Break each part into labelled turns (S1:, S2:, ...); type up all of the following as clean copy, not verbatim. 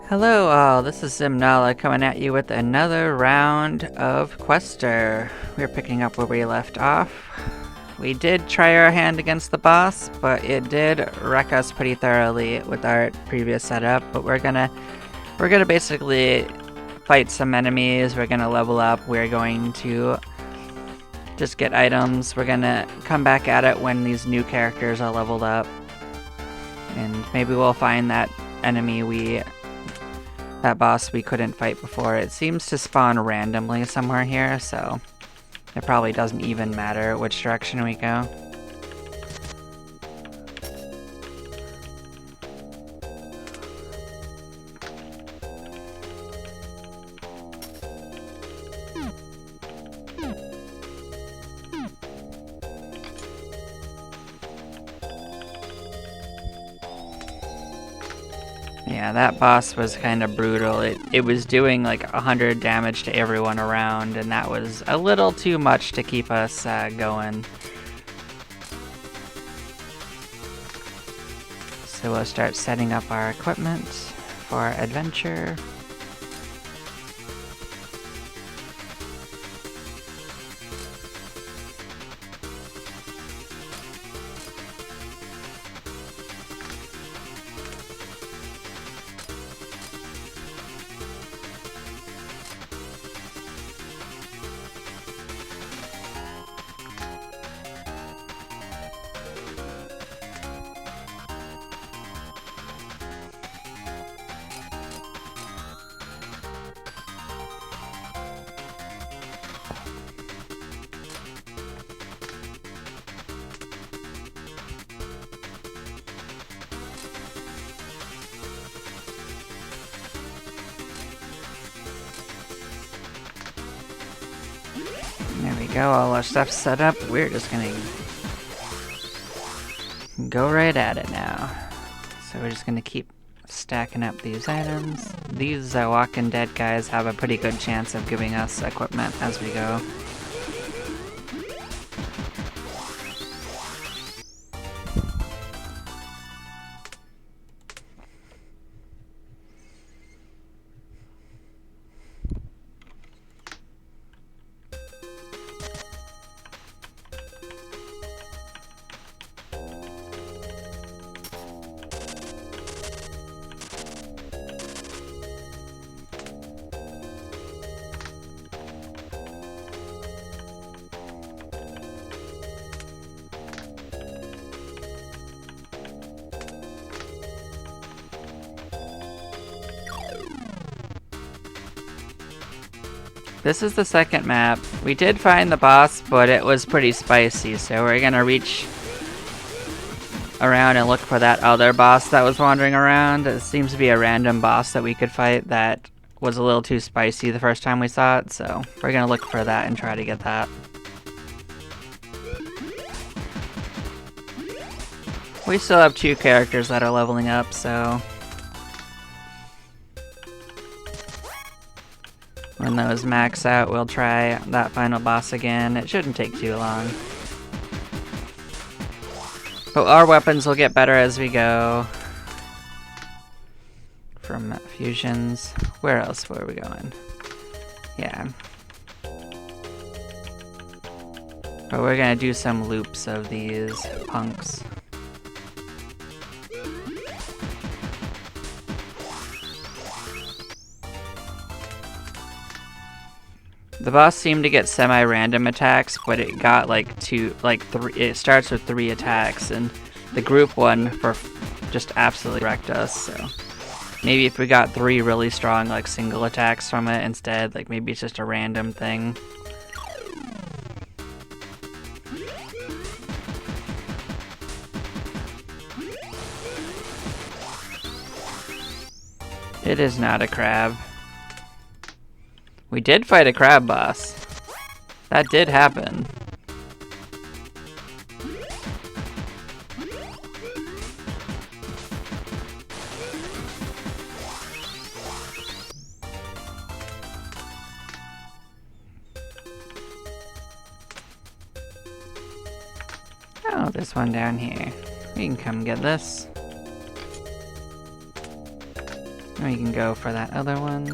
S1: Hello all, this is Zimnala coming at you with another round of Quester. We're picking up where we left off. We did try our hand against the boss, but it did wreck us pretty thoroughly with our previous setup. But we're gonna basically fight some enemies, we're gonna level up, we're going to just get items, we're gonna come back at it when these new characters are leveled up. And maybe we'll find that that boss we couldn't fight before. It seems to spawn randomly somewhere here, so it probably doesn't even matter which direction we go. Yeah, that boss was kind of brutal. It was doing like 100 damage to everyone around, and that was a little too much to keep us going. So we'll start setting up our equipment for our adventure. There we go, all our stuff's set up. We're just gonna go right at it now. So we're just gonna keep stacking up these items. These Walking Dead guys have a pretty good chance of giving us equipment as we go. This is the second map. We did find the boss, but it was pretty spicy, so we're gonna reach around and look for that other boss that was wandering around. It seems to be a random boss that we could fight that was a little too spicy the first time we saw it, so we're gonna look for that and try to get that. We still have 2 characters that are leveling up, so when those max out, we'll try that final boss again. It shouldn't take too long. But our weapons will get better as we go. From fusions. Where else were we going? Yeah. But we're gonna do some loops of these punks. The boss seemed to get semi-random attacks, but it got it starts with 3 attacks, and the group one just absolutely wrecked us, so maybe if we got 3 really strong single attacks from it instead, maybe it's just a random thing. It is not a crab. We did fight a crab boss. That did happen. Oh, this one down here. We can come get this. We can go for that other one.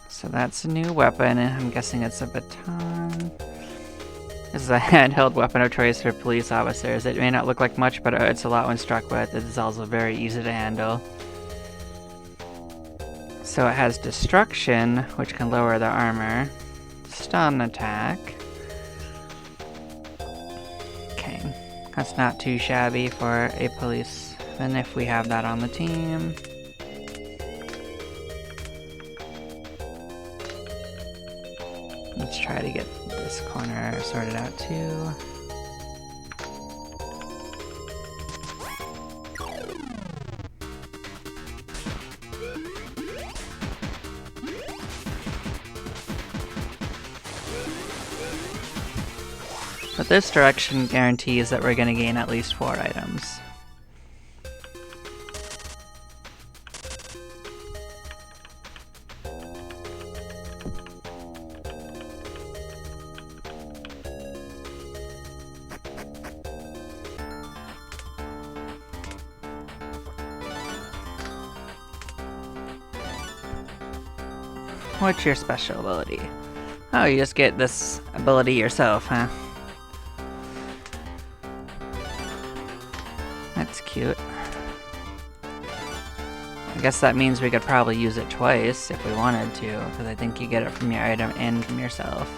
S1: So that's a new weapon, and I'm guessing it's a baton. This is a handheld weapon of choice for police officers. It may not look like much, but it's a lot when struck with. It is also very easy to handle. So it has destruction, which can lower the armor. Stun attack. Okay, that's not too shabby for a policeman if we have that on the team. Let's try to get this corner sorted out too. But this direction guarantees that we're going to gain at least 4 items. What's your special ability? Oh, you just get this ability yourself, huh? That's cute. I guess that means we could probably use it twice if we wanted to, because I think you get it from your item and from yourself.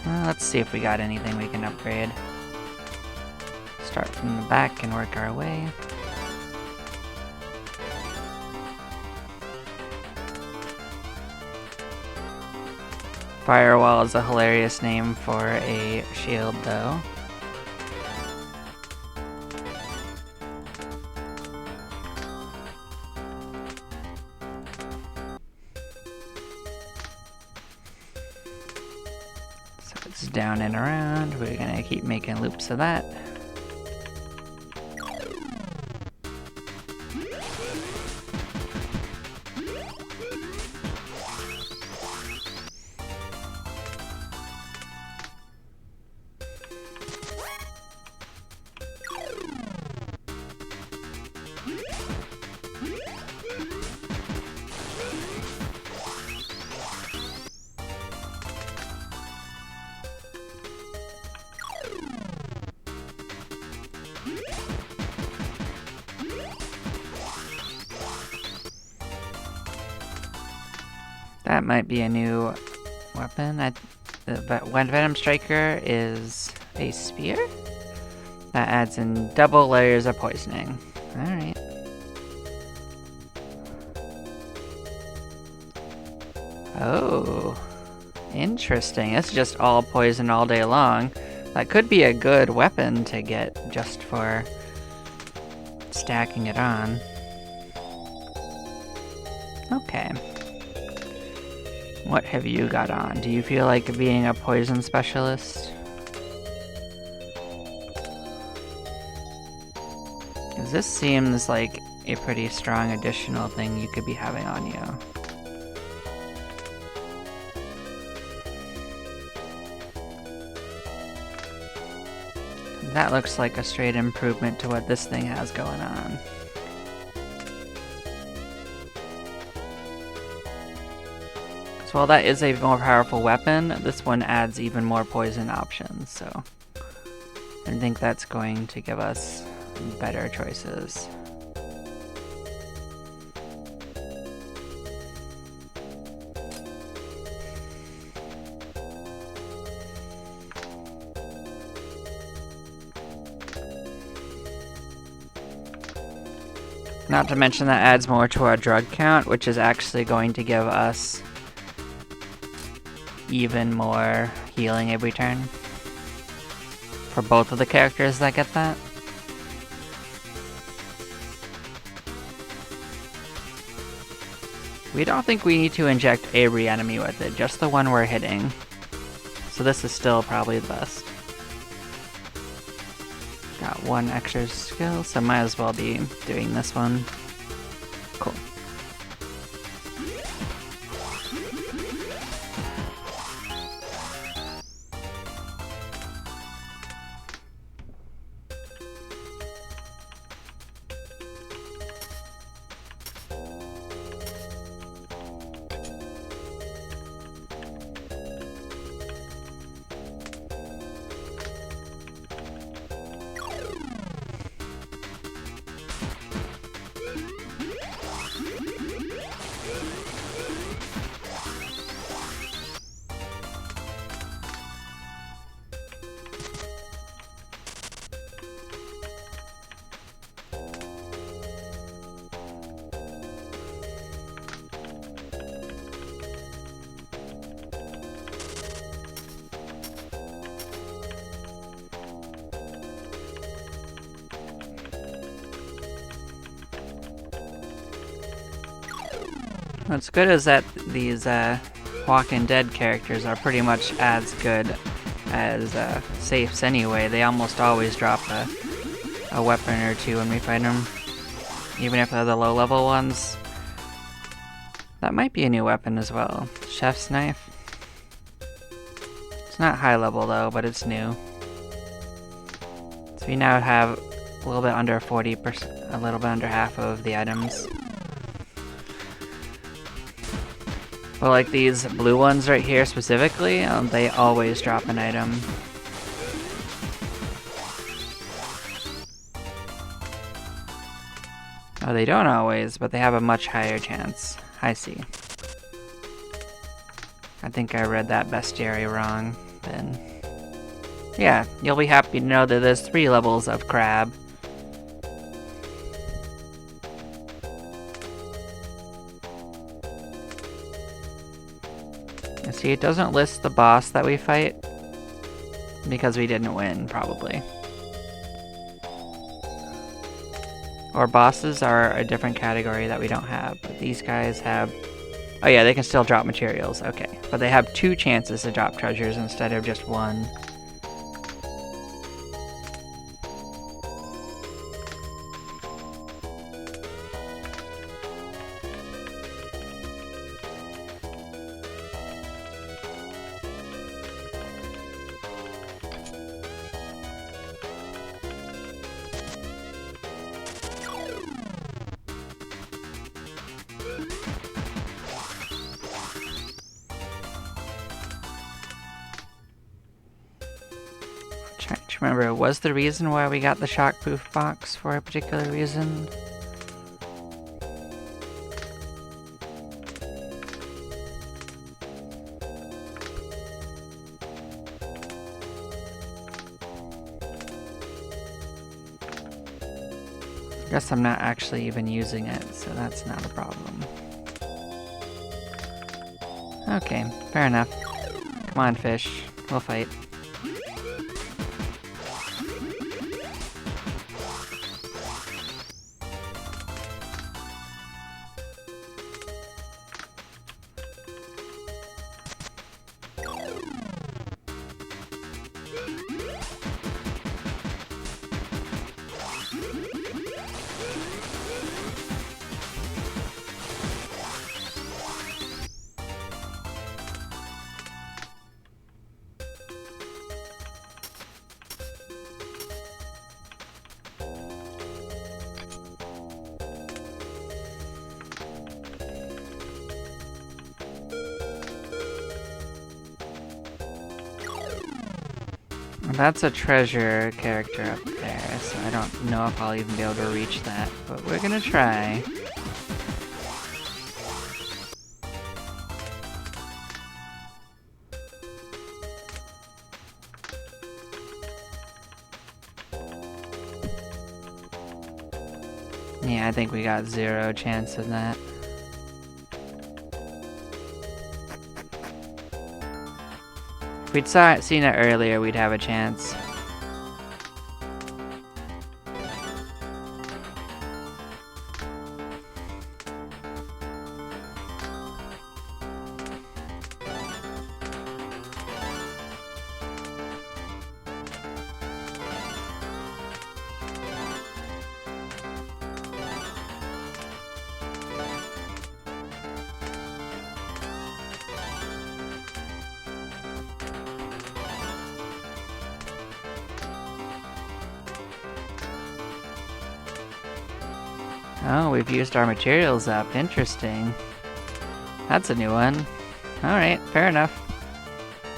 S1: Well, let's see if we got anything we can upgrade. Start from the back and work our way. Firewall is a hilarious name for a shield, though. So it's down and around. We're gonna keep making loops of that. That might be a new weapon. The Venom Striker is a spear that adds in double layers of poisoning. Alright. Oh, interesting. It's just all poison all day long. That could be a good weapon to get just for stacking it on. Okay. What have you got on? Do you feel like being a poison specialist? Because this seems like a pretty strong additional thing you could be having on you. That looks like a straight improvement to what this thing has going on. So while that is a more powerful weapon, this one adds even more poison options, so I think that's going to give us better choices. Not to mention that adds more to our drug count, which is actually going to give us even more healing every turn. For both of the characters that get that. We don't think we need to inject every enemy with it, just the one we're hitting. So this is still probably the best. Got one extra skill, so might as well be doing this one. Cool. What's good is that these Walking Dead characters are pretty much as good as safes anyway. They almost always drop a weapon or two when we fight them, even if they're the low level ones. That might be a new weapon as well. Chef's knife. It's not high level though, but it's new. So we now have a little bit under 40%, a little bit under half of the items. But like these blue ones right here specifically, they always drop an item. Oh, they don't always, but they have a much higher chance. I see. I think I read that bestiary wrong, then. Yeah, you'll be happy to know that there's 3 levels of crab. See, it doesn't list the boss that we fight, because we didn't win, probably. Or bosses are a different category that we don't have, but these guys have... Oh yeah, they can still drop materials, okay. But they have 2 chances to drop treasures instead of just 1. Trying to remember, was the reason why we got the shockproof box for a particular reason? Guess I'm not actually even using it, so that's not a problem. Okay, fair enough. Come on, fish. We'll fight. That's a treasure character up there, so I don't know if I'll even be able to reach that, but we're gonna try. Yeah, I think we got 0 chance of that. If we'd seen it earlier, we'd have a chance. Oh, we've used our materials up. Interesting. That's a new one. Alright, fair enough.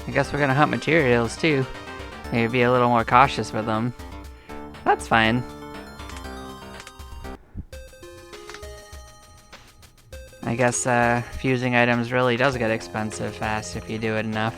S1: I guess we're gonna hunt materials too. Maybe be a little more cautious with them. That's fine. I guess fusing items really does get expensive fast if you do it enough.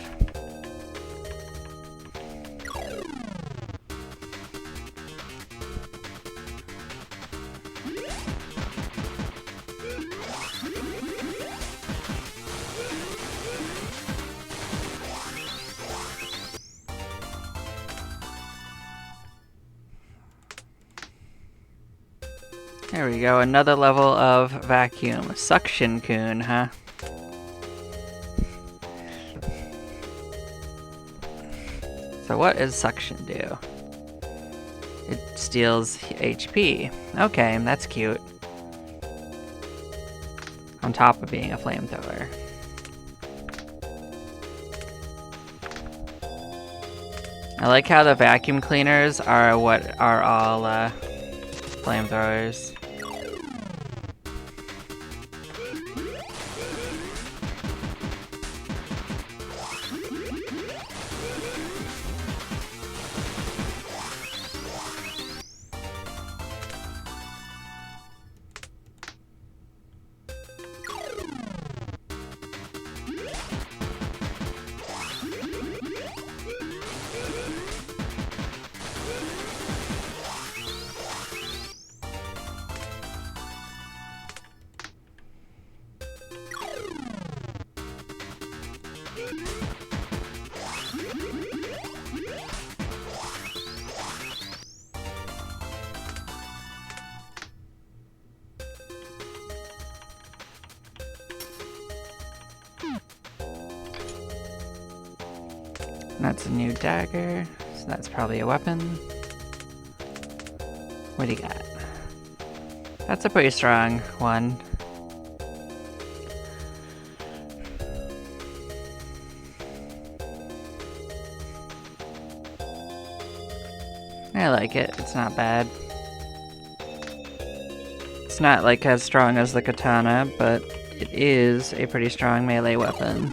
S1: There we go, another level of vacuum. Suction Coon, huh? So what does suction do? It steals HP. Okay, that's cute. On top of being a flamethrower. I like how the vacuum cleaners are what are all flamethrowers. That's a new dagger, so that's probably a weapon. What do you got? That's a pretty strong one. I like it, it's not bad. It's not like as strong as the katana, but it is a pretty strong melee weapon.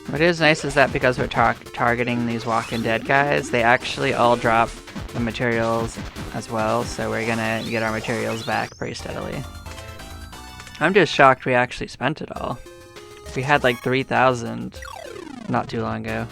S1: What is nice is that because we're targeting these Walking Dead guys, they actually all drop the materials as well, so we're gonna get our materials back pretty steadily. I'm just shocked we actually spent it all. We had like 3,000 not too long ago.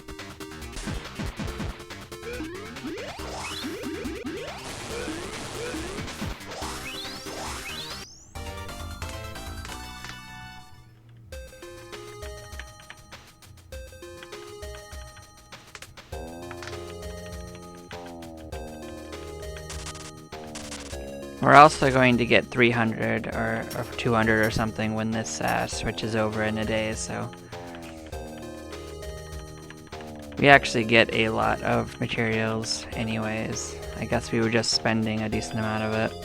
S1: We're also going to get 300 or 200 or something when this switches over in a day, so we actually get a lot of materials anyways. I guess we were just spending a decent amount of it.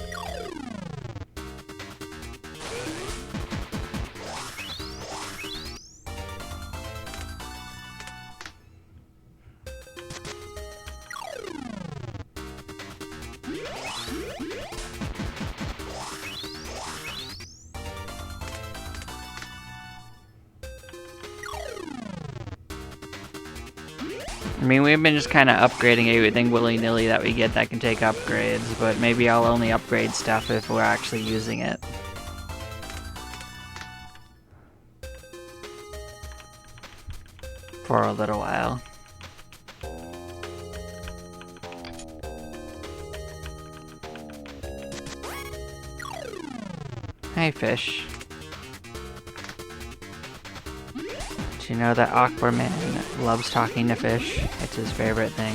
S1: I mean, we've been just kind of upgrading everything willy-nilly that we get that can take upgrades, but maybe I'll only upgrade stuff if we're actually using it. For a little while. Hey, fish. You know that Aquaman loves talking to fish. It's his favorite thing.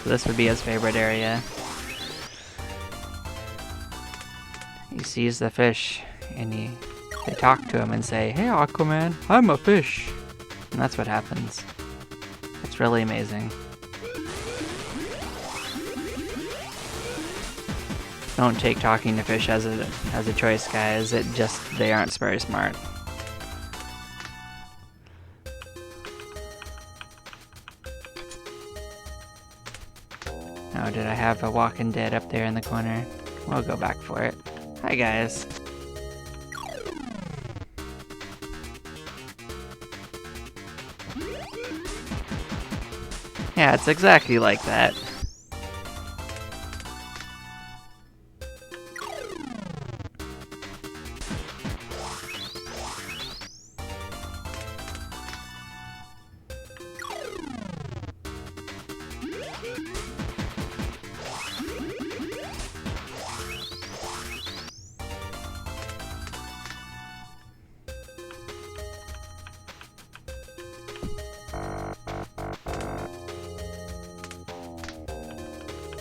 S1: So this would be his favorite area. He sees the fish and he They talk to him and say, "Hey Aquaman, I'm a fish." And that's what happens. It's really amazing. Don't take talking to fish as a choice, guys. They aren't very smart. Oh, did I have a Walking Dead up there in the corner? We'll go back for it. Hi, guys. Yeah, it's exactly like that.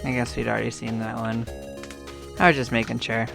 S1: I guess we'd already seen that one. I was just making sure.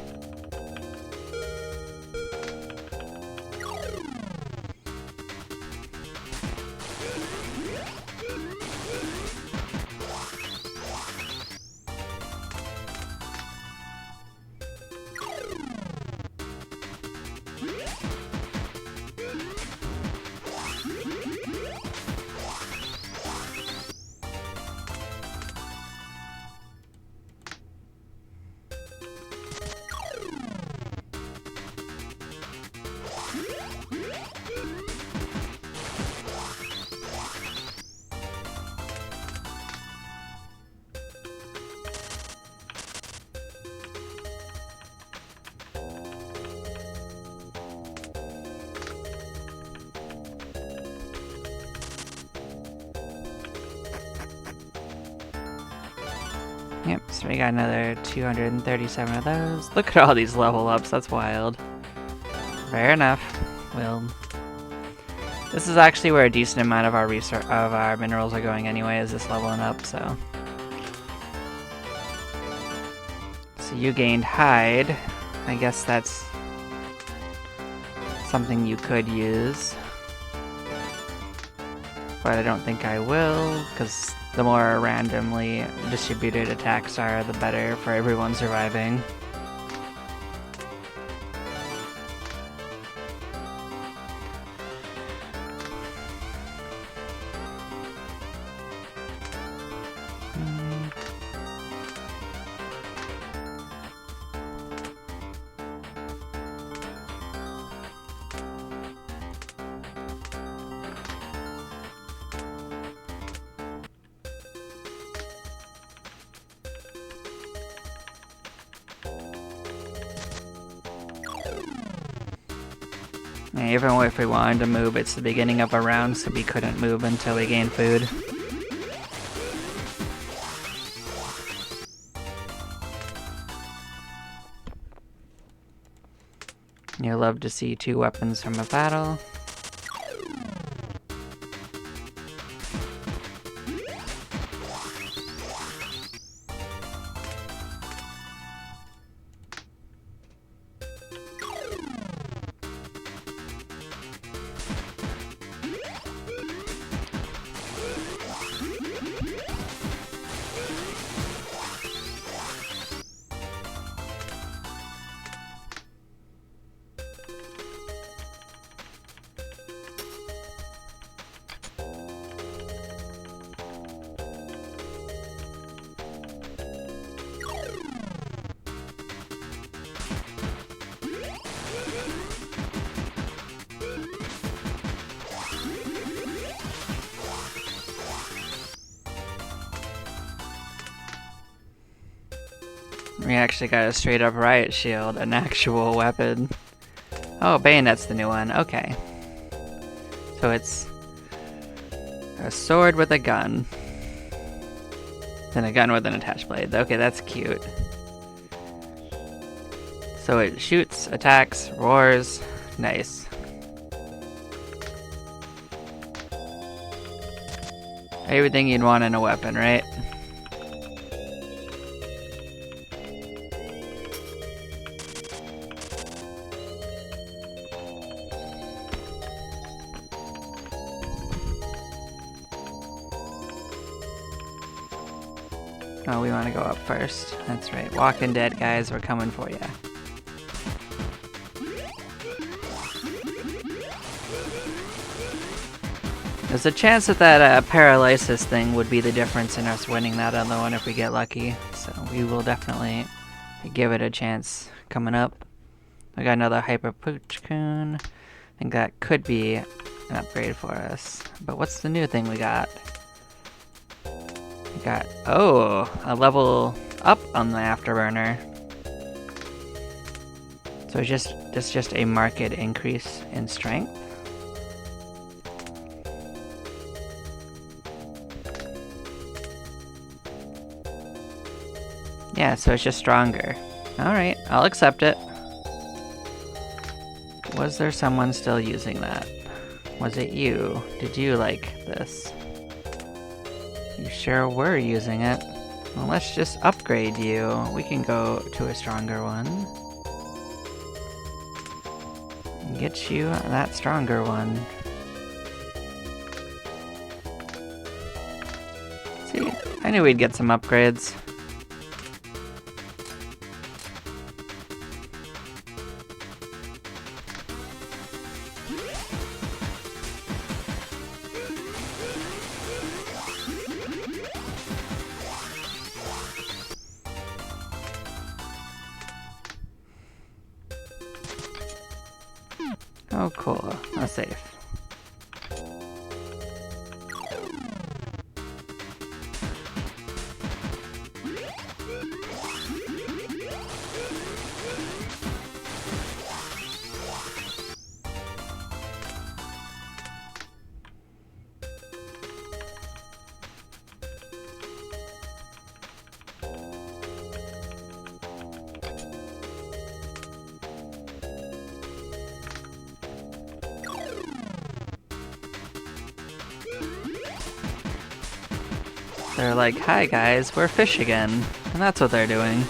S1: Yep, so we got another 237 of those. Look at all these level ups, that's wild. Fair enough. Well, this is actually where a decent amount of our minerals are going anyway, is this leveling up, so. So you gained hide. I guess that's something you could use. But I don't think I will, because the more randomly distributed attacks are, the better for everyone surviving. Yeah, even if we wanted to move, it's the beginning of a round, so we couldn't move until we gained food. You'll love to see 2 weapons from a battle. We actually got a straight up riot shield, an actual weapon. Oh, bayonet's the new one, okay. So it's a sword with a gun. Then a gun with an attached blade. Okay, that's cute. So it shoots, attacks, roars. Nice. Everything you'd want in a weapon, right? Oh, we want to go up first. That's right. Walking Dead, guys, we're coming for you. There's a chance that that paralysis thing would be the difference in us winning that other one if we get lucky. So we will definitely give it a chance coming up. We got another Hyper Poochcoon. I think that could be an upgrade for us. But what's the new thing we got? We got, oh, a level up on the Afterburner. So it's just a marked increase in strength. Yeah, so it's just stronger. Alright, I'll accept it. Was there someone still using that? Was it you? Did you like this? You sure were using it. Well, let's just upgrade you. We can go to a stronger one. Get you that stronger one. See, I knew we'd get some upgrades. Oh, cool. That's safe. They're like, hi guys, we're fish again. And that's what they're doing.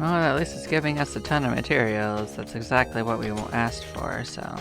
S1: Well, at least it's giving us a ton of materials. That's exactly what we asked for, so...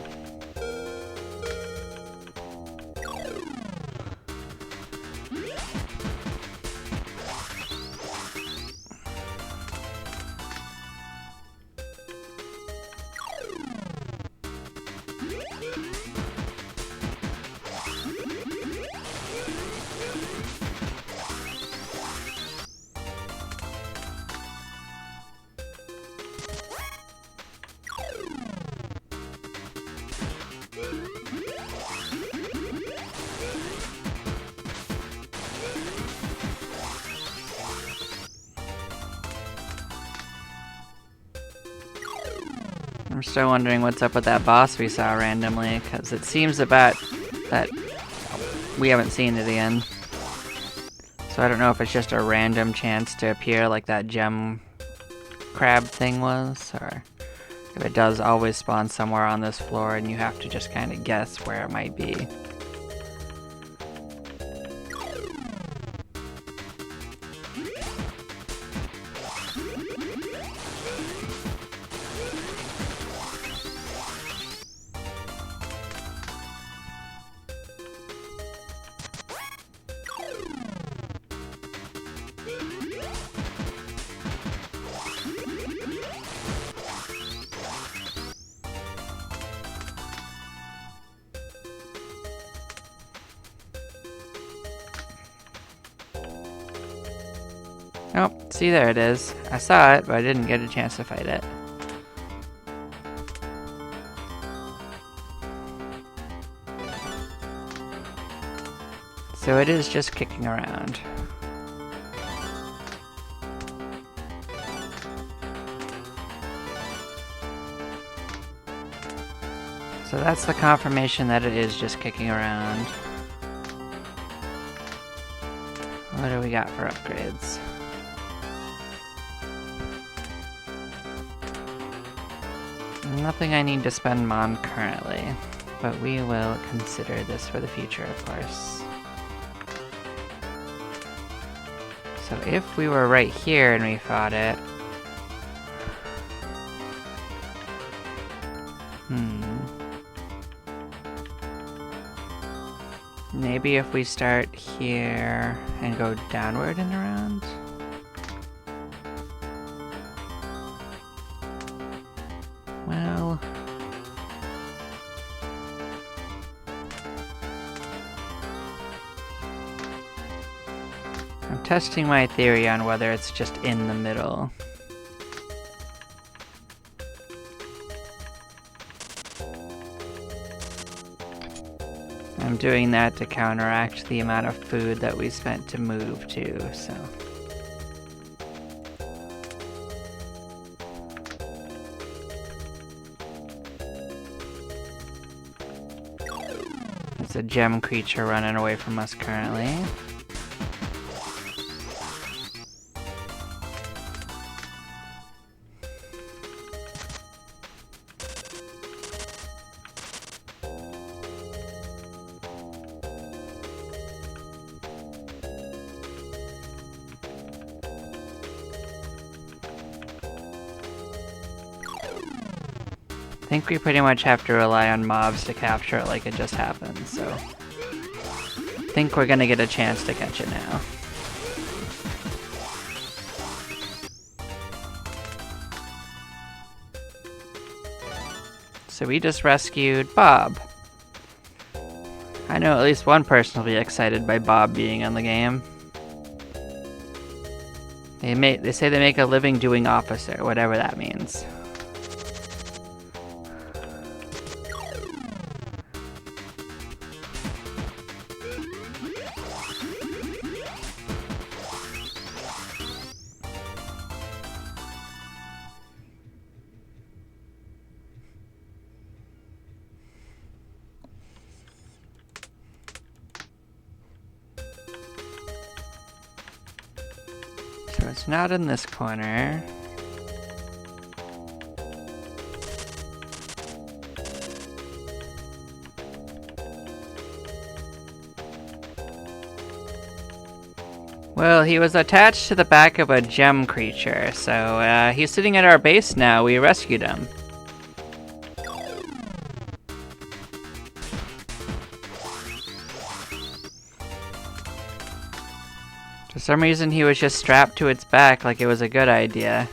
S1: I'm still wondering what's up with that boss we saw randomly, because it seems about that we haven't seen it again. So I don't know if it's just a random chance to appear like that gem crab thing was, or if it does always spawn somewhere on this floor and you have to just kind of guess where it might be. Oh, see, there it is. I saw it, but I didn't get a chance to fight it. So it is just kicking around. So that's the confirmation that it is just kicking around. What do we got for upgrades? Nothing I need to spend on currently, but we will consider this for the future, of course. So if we were right here and we fought it... Maybe if we start here and go downward and around? Well... I'm testing my theory on whether it's just in the middle. I'm doing that to counteract the amount of food that we spent to move too, so... There's a gem creature running away from us currently. I think we pretty much have to rely on mobs to capture it like it just happened, so... I think we're gonna get a chance to catch it now. So we just rescued Bob. I know at least one person will be excited by Bob being on the game. They say they make a living doing officer, whatever that means. So it's not in this corner. Well, he was attached to the back of a gem creature, so he's sitting at our base now. We rescued him. For some reason, he was just strapped to its back like it was a good idea.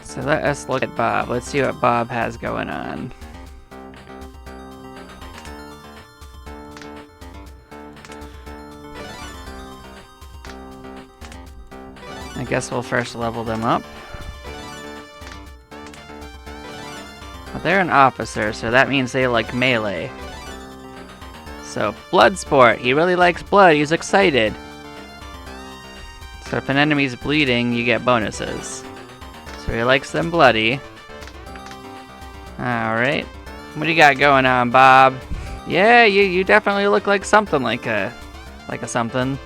S1: So let us look at Bob. Let's see what Bob has going on. I guess we'll first level them up. But they're an officer, so that means they like melee. So, blood sport. He really likes blood. He's excited. So if an enemy's bleeding, you get bonuses. So he likes them bloody. Alright. What do you got going on, Bob? Yeah, you definitely look like something like a something.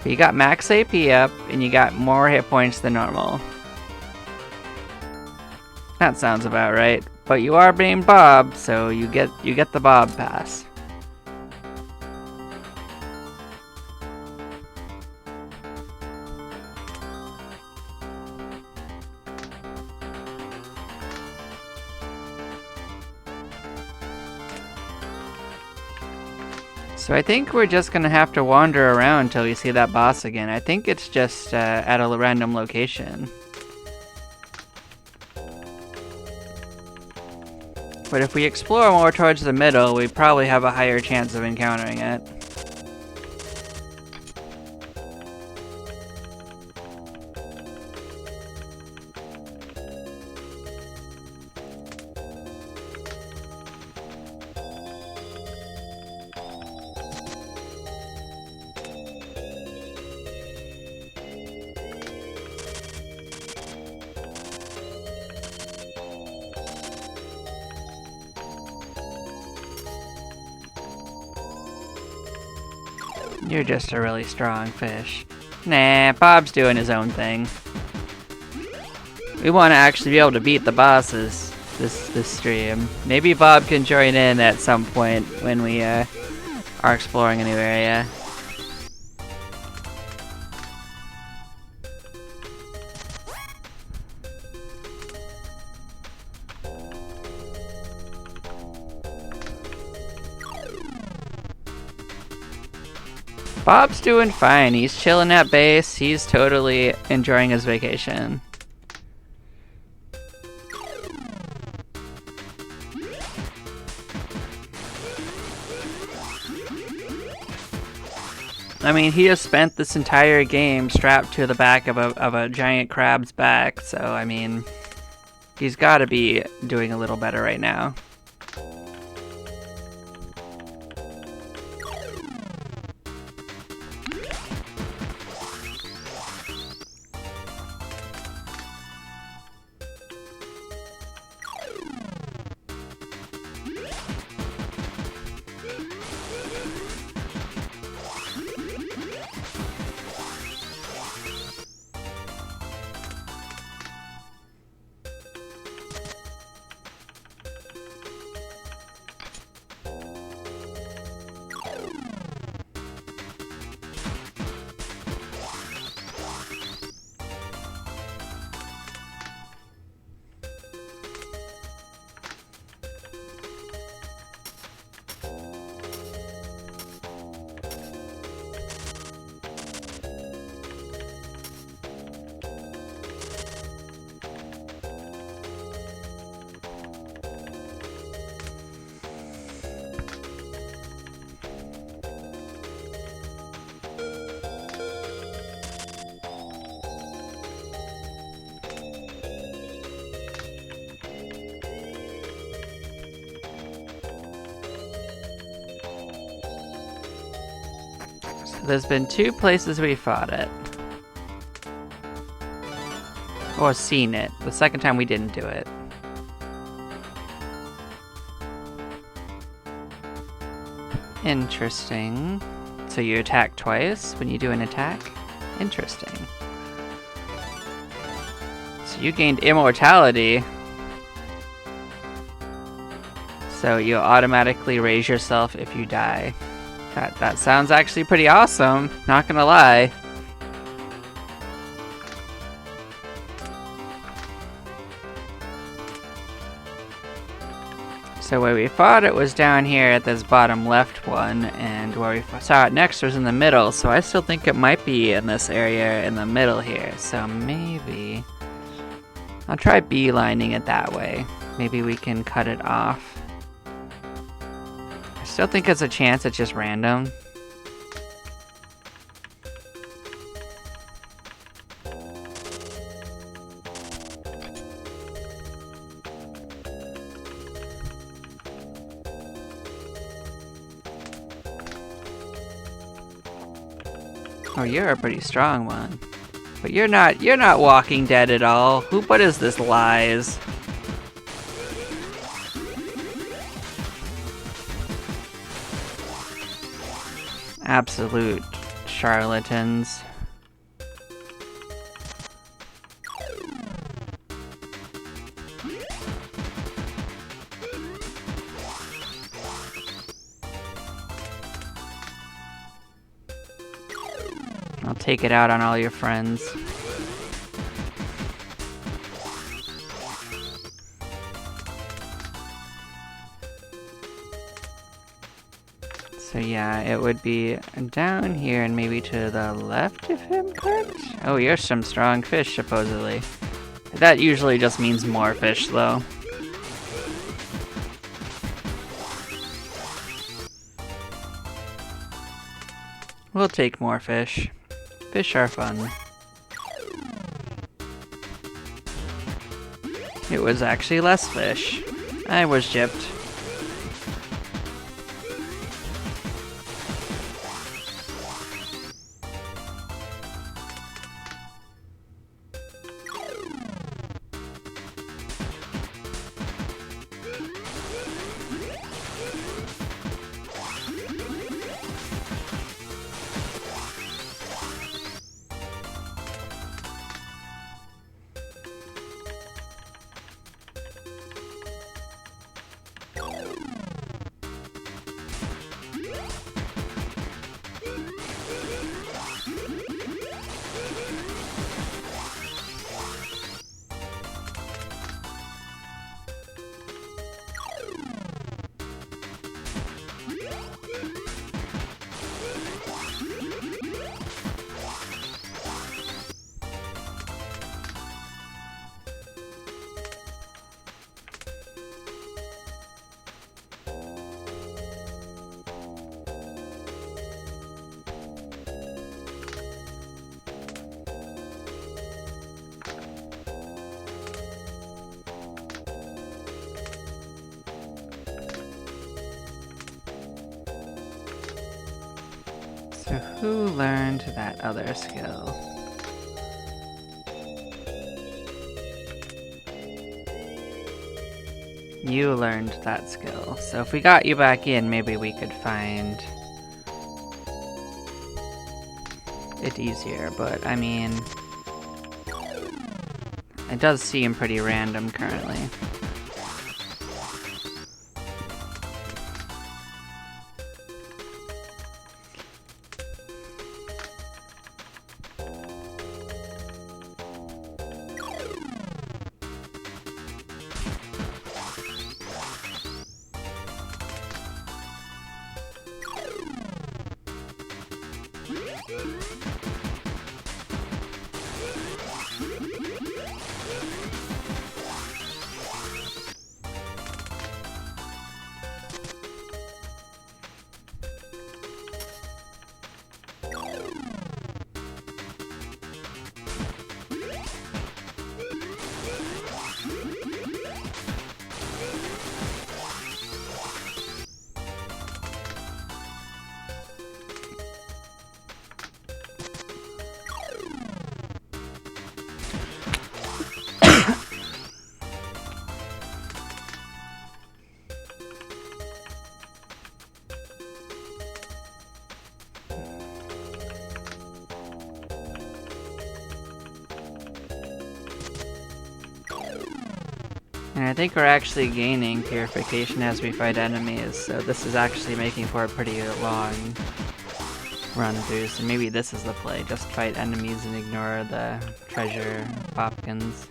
S1: But you got max AP up, and you got more hit points than normal. That sounds about right. But you are named Bob, so you get the Bob pass. So I think we're just gonna have to wander around till we see that boss again. I think it's just at a random location. But if we explore more towards the middle, we probably have a higher chance of encountering it. You're just a really strong fish. Nah, Bob's doing his own thing. We want to actually be able to beat the bosses this stream. Maybe Bob can join in at some point when we are exploring a new area. Bob's doing fine. He's chilling at base. He's totally enjoying his vacation. I mean, he just spent this entire game strapped to the back of a giant crab's back, so I mean, he's got to be doing a little better right now. There's been 2 places we fought it. Or seen it. The second time we didn't do it. Interesting. So you attack twice when you do an attack? Interesting. So you gained immortality. So you automatically raise yourself if you die. That sounds actually pretty awesome, not gonna lie. So where we fought it was down here at this bottom left one, and where we saw it next was in the middle, so I still think it might be in this area in the middle here. So maybe I'll try beelining it that way. Maybe we can cut it off. Still think it's a chance it's just random. Oh, you're a pretty strong one. But you're not Walking Dead at all. What is this lies? Absolute charlatans. I'll take it out on all your friends. So yeah, it would be down here and maybe to the left if I'm correct? Oh, you're some strong fish, supposedly. That usually just means more fish, though. We'll take more fish. Fish are fun. It was actually less fish. I was gypped. So who learned that other skill? You learned that skill. So if we got you back in, maybe we could find it easier, but I mean, it does seem pretty random currently. And I think we're actually gaining purification as we fight enemies, so this is actually making for a pretty long run through, so maybe this is the play, just fight enemies and ignore the treasure popkins.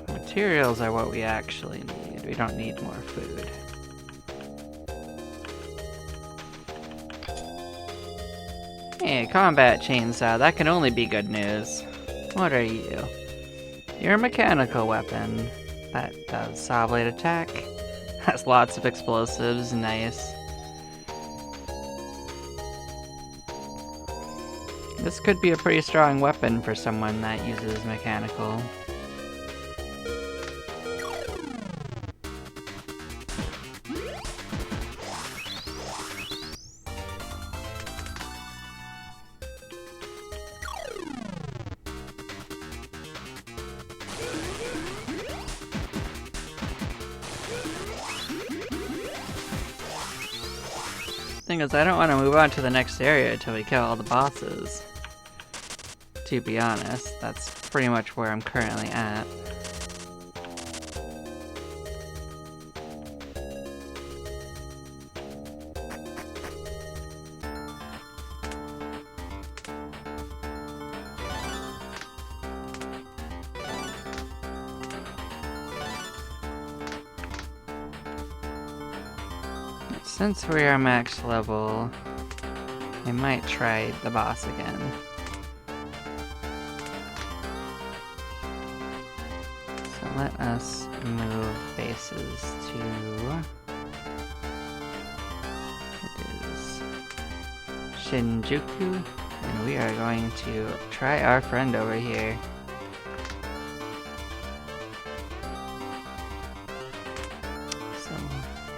S1: Materials are what we actually need. We don't need more food. Hey, combat chainsaw. That can only be good news. What are you? You're a mechanical weapon. That does saw blade attack. Has lots of explosives. Nice. This could be a pretty strong weapon for someone that uses mechanical. Thing is, I don't want to move on to the next area until we kill all the bosses. to be honest. That's pretty much where I'm currently at. Since we are max level, I might try the boss again. So let us move bases to... It is Shinjuku, and we are going to try our friend over here.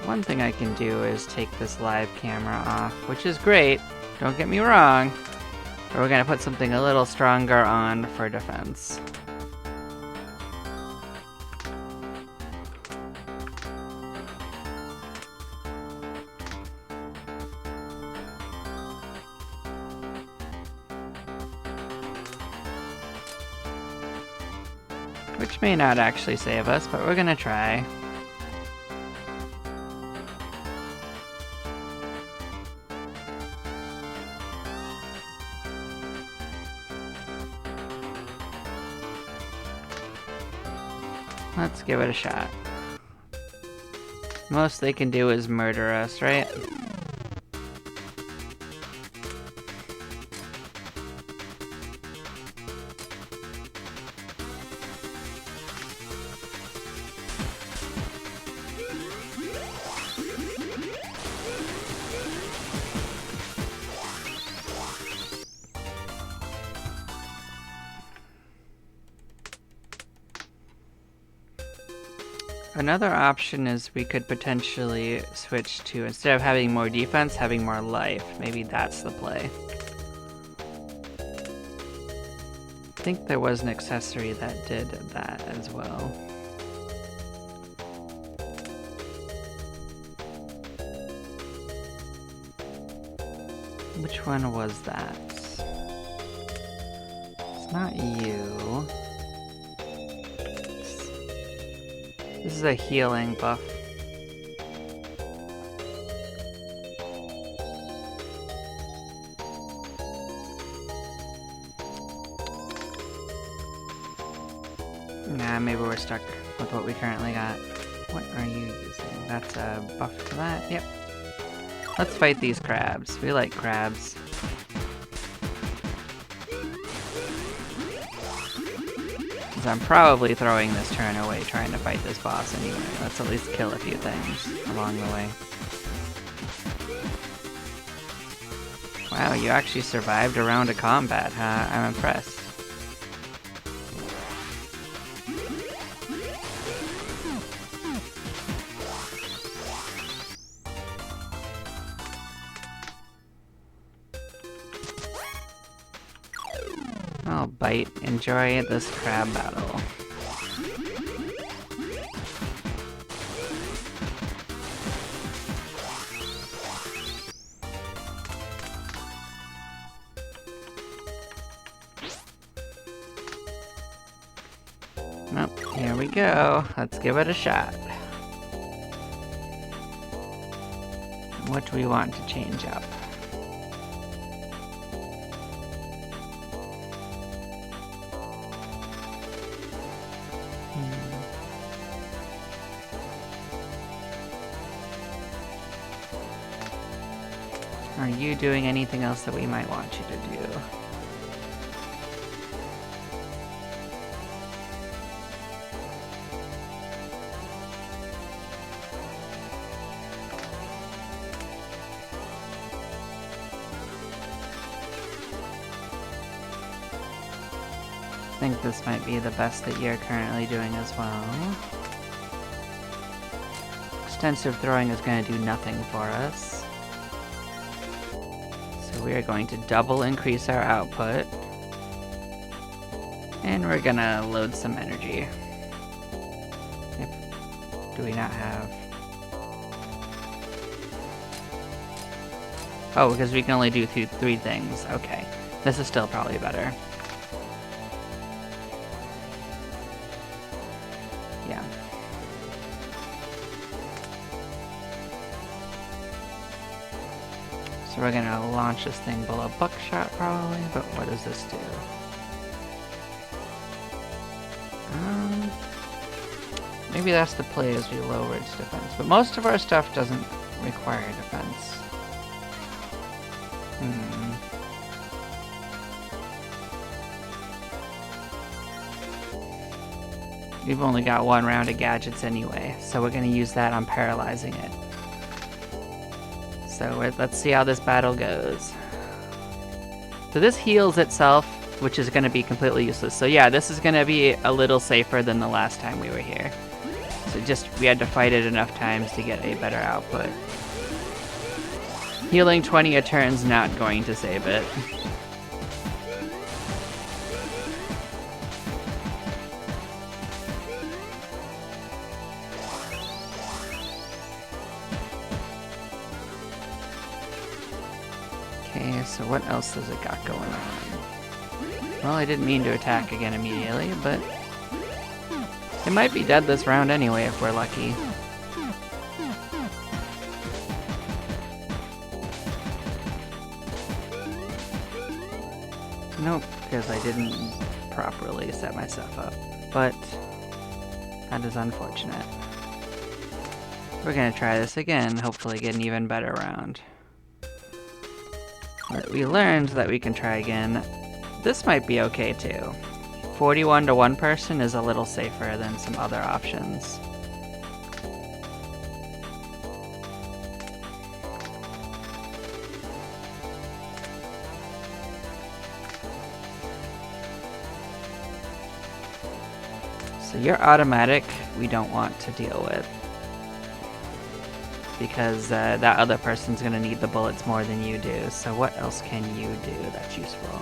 S1: One thing I can do is take this live camera off, which is great, don't get me wrong, but we're gonna put something a little stronger on for defense. Which may not actually save us, but we're gonna try. Let's give it a shot. Most they can do is murder us, right? Another option is we could potentially switch to, instead of having more defense, having more life. Maybe that's the play. I think there was an accessory that did that as well. Which one was that? It's not you. This is a healing buff. Nah, maybe we're stuck with what we currently got. What are you using? That's a buff to that? Yep. Let's fight these crabs. We like crabs. I'm probably throwing this turn away trying to fight this boss anyway. Let's at least kill a few things along the way. Wow, you actually survived a round of combat, huh? I'm impressed. I'll bite. Enjoy this crab battle. Well, here we go. Let's give it a shot. What do we want to change up? Are you doing anything else that we might want you to do? I think this might be the best that you're currently doing as well. Extensive throwing is going to do nothing for us. So we are going to double increase our output. And we're going to load some energy. Do we not have... Oh, because we can only do three things. Okay. This is still probably better. So we're gonna launch this thing below buckshot probably, but what does this do? Maybe that's the play as we lower its defense, but most of our stuff doesn't require defense. We've only got one round of gadgets anyway, so we're going to use that on paralyzing it. So let's see how this battle goes. So this heals itself, which is going to be completely useless. So yeah, this is going to be a little safer than the last time we were here. So we had to fight it enough times to get a better output. Healing 20 a turn's not going to save it. Okay, so what else has it got going on? Well, I didn't mean to attack again immediately, but it might be dead this round anyway if we're lucky. Nope, because I didn't properly set myself up, but that is unfortunate. We're gonna try this again, hopefully get an even better round. We learned that we can try again. This might be okay too. 41 to one person is a little safer than some other options. So your automatic we don't want to deal with, because that other person's going to need the bullets more than you do. So what else can you do that's useful?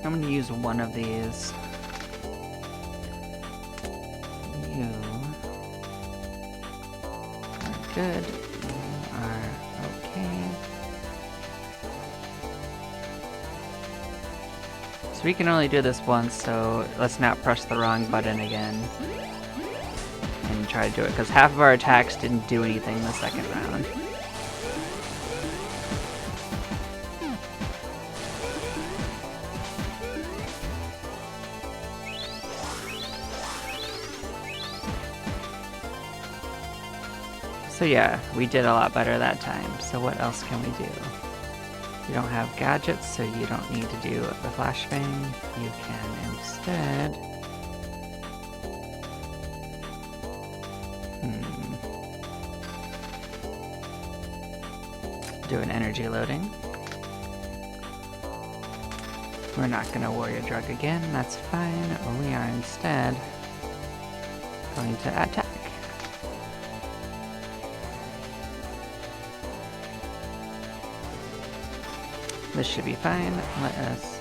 S1: I'm going to use one of these. You are good. You are okay. So we can only do this once, so let's not press the wrong button again and try to do it, because half of our attacks didn't do anything the second round. So yeah, we did a lot better that time. So what else can we do? You don't have gadgets, so you don't need to do the flashbang. You can instead... do an energy loading. We're not going to warrior drug again, that's fine. We are instead going to attack. This should be fine. Let us...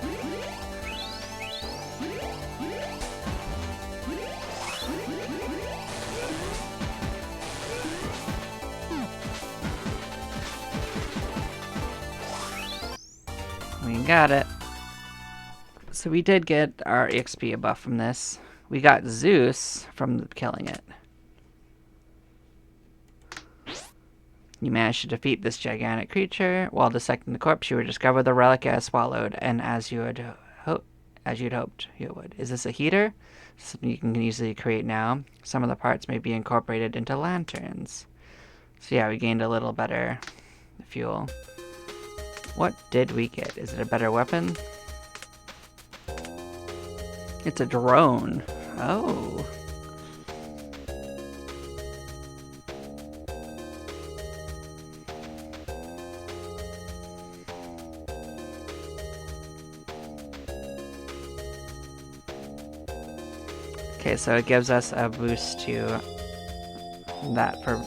S1: We got it. So we did get our XP buff from this. We got Zeus from killing it. You managed to defeat this gigantic creature. While dissecting the corpse, you would discover the relic it has swallowed, and as you'd hoped you would. Is this a heater? Something you can easily create now. Some of the parts may be incorporated into lanterns. So yeah, we gained a little better fuel. What did we get? Is it a better weapon? It's a drone. Oh. Okay, so it gives us a boost to that for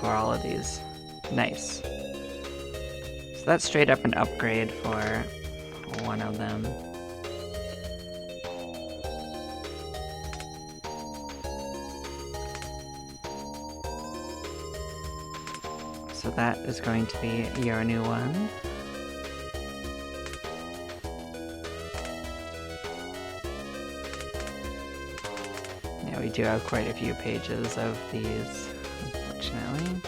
S1: all of these. Nice. So that's straight up an upgrade for one of them. So that is going to be your new one. Yeah, we do have quite a few pages of these, unfortunately.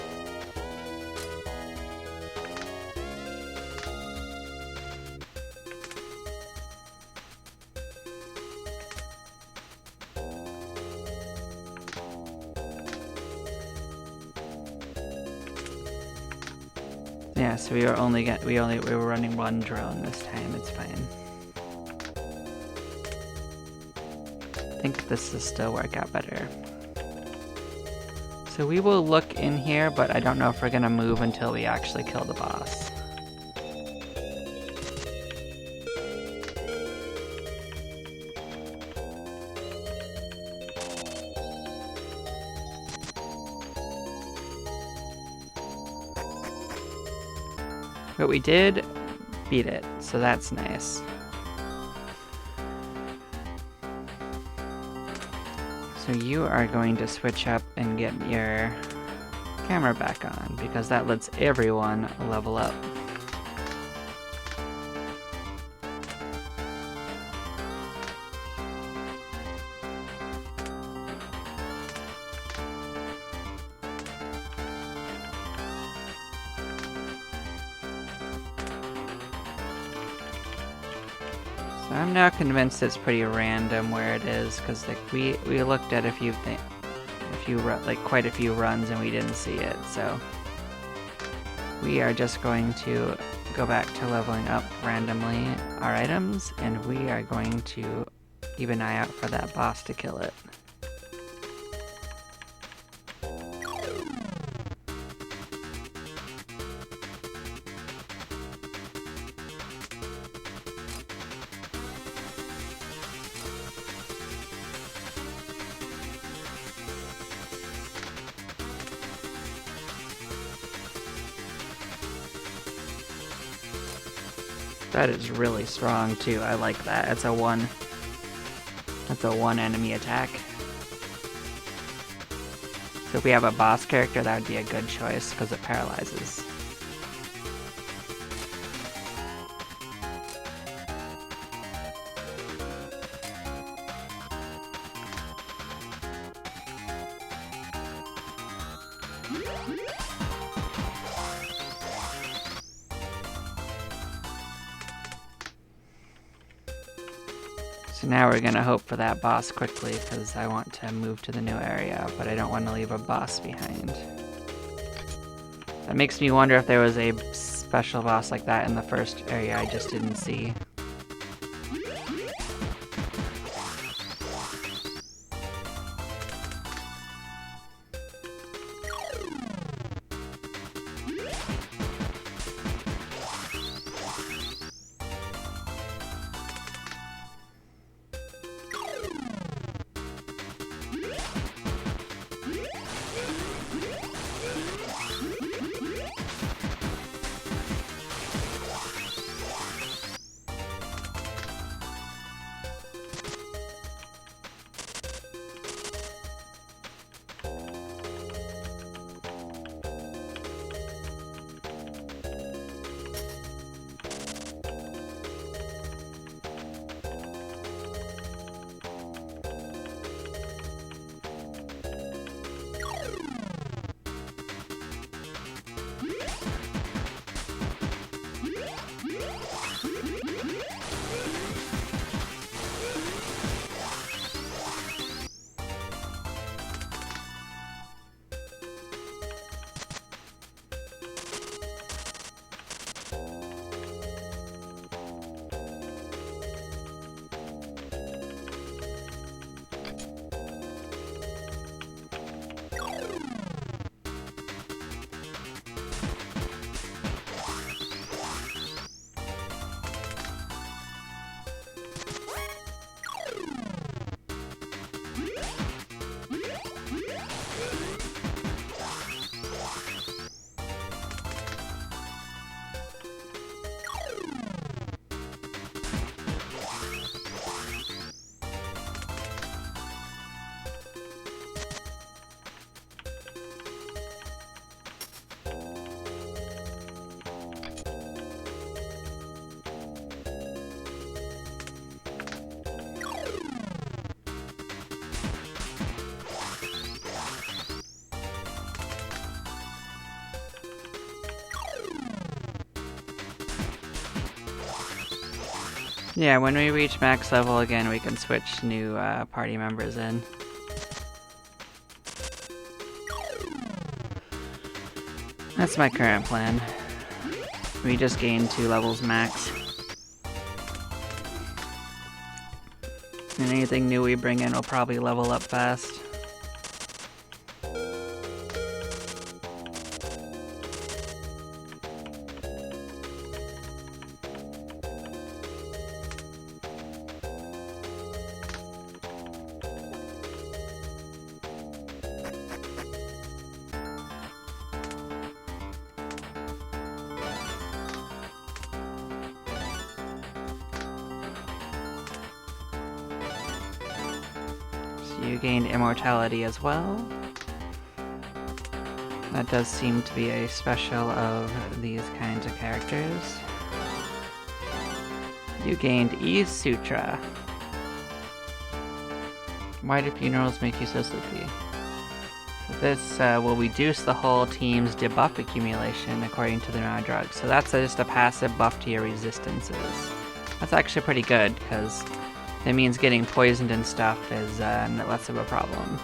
S1: Yeah, so we were running one drone this time. It's fine. I think this will still work out better. So we will look in here, but I don't know if we're gonna move until we actually kill the boss. But we did beat it, so that's nice. So you are going to switch up and get your camera back on, because that lets everyone level up. So I'm now convinced it's pretty random where it is, because like we looked at quite a few runs and we didn't see it. So we are just going to go back to leveling up randomly our items, and we are going to keep an eye out for that boss to kill it. That is really strong too. I like that. That's a one enemy attack. So if we have a boss character, that would be a good choice because it paralyzes. So now we're gonna hope for that boss quickly, because I want to move to the new area, but I don't want to leave a boss behind. That makes me wonder if there was a special boss like that in the first area I just didn't see. Yeah, when we reach max level again, we can switch new party members in. That's my current plan. We just gained 2 levels max. And anything new we bring in will probably level up fast. You gained immortality as well. That does seem to be a special of these kinds of characters. You gained E Sutra. Why do funerals make you so sleepy? So this will reduce the whole team's debuff accumulation according to the amount of drugs. So that's just a passive buff to your resistances. That's actually pretty good because it means getting poisoned and stuff is less of a problem.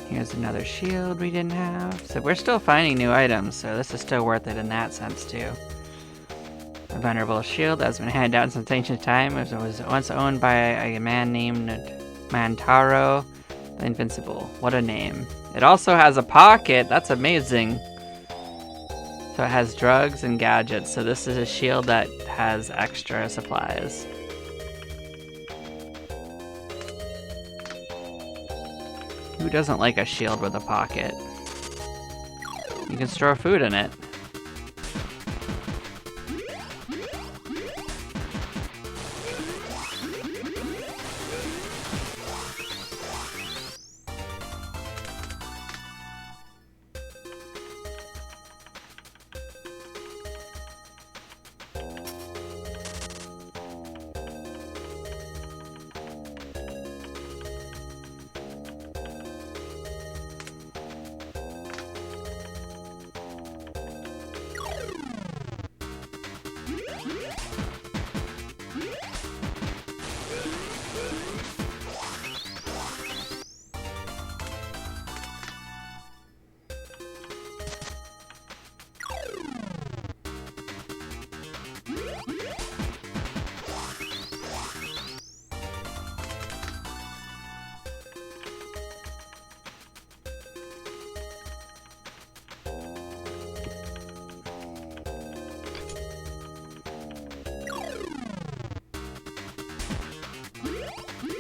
S1: Here's another shield we didn't have. So we're still finding new items, so this is still worth it in that sense too. A venerable shield that's been handed down since ancient time. It was once owned by a man named Mantaro the Invincible. What a name. It also has a pocket. That's amazing. So it has drugs and gadgets. So this is a shield that has extra supplies. Who doesn't like a shield with a pocket? You can store food in it.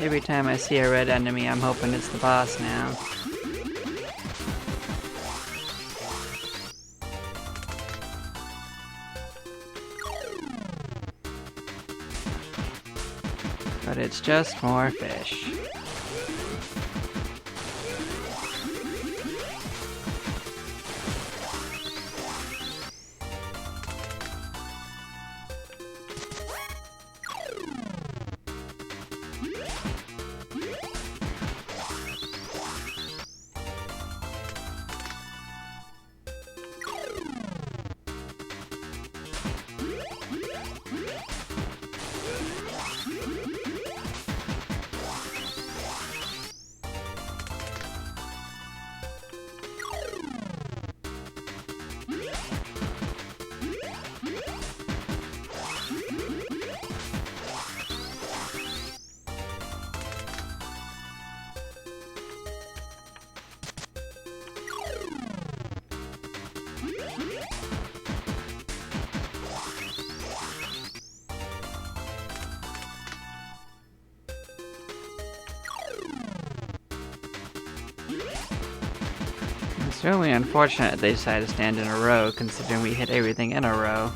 S1: Every time I see a red enemy, I'm hoping it's the boss now. But it's just more fish. It's really unfortunate they decided to stand in a row, considering we hit everything in a row.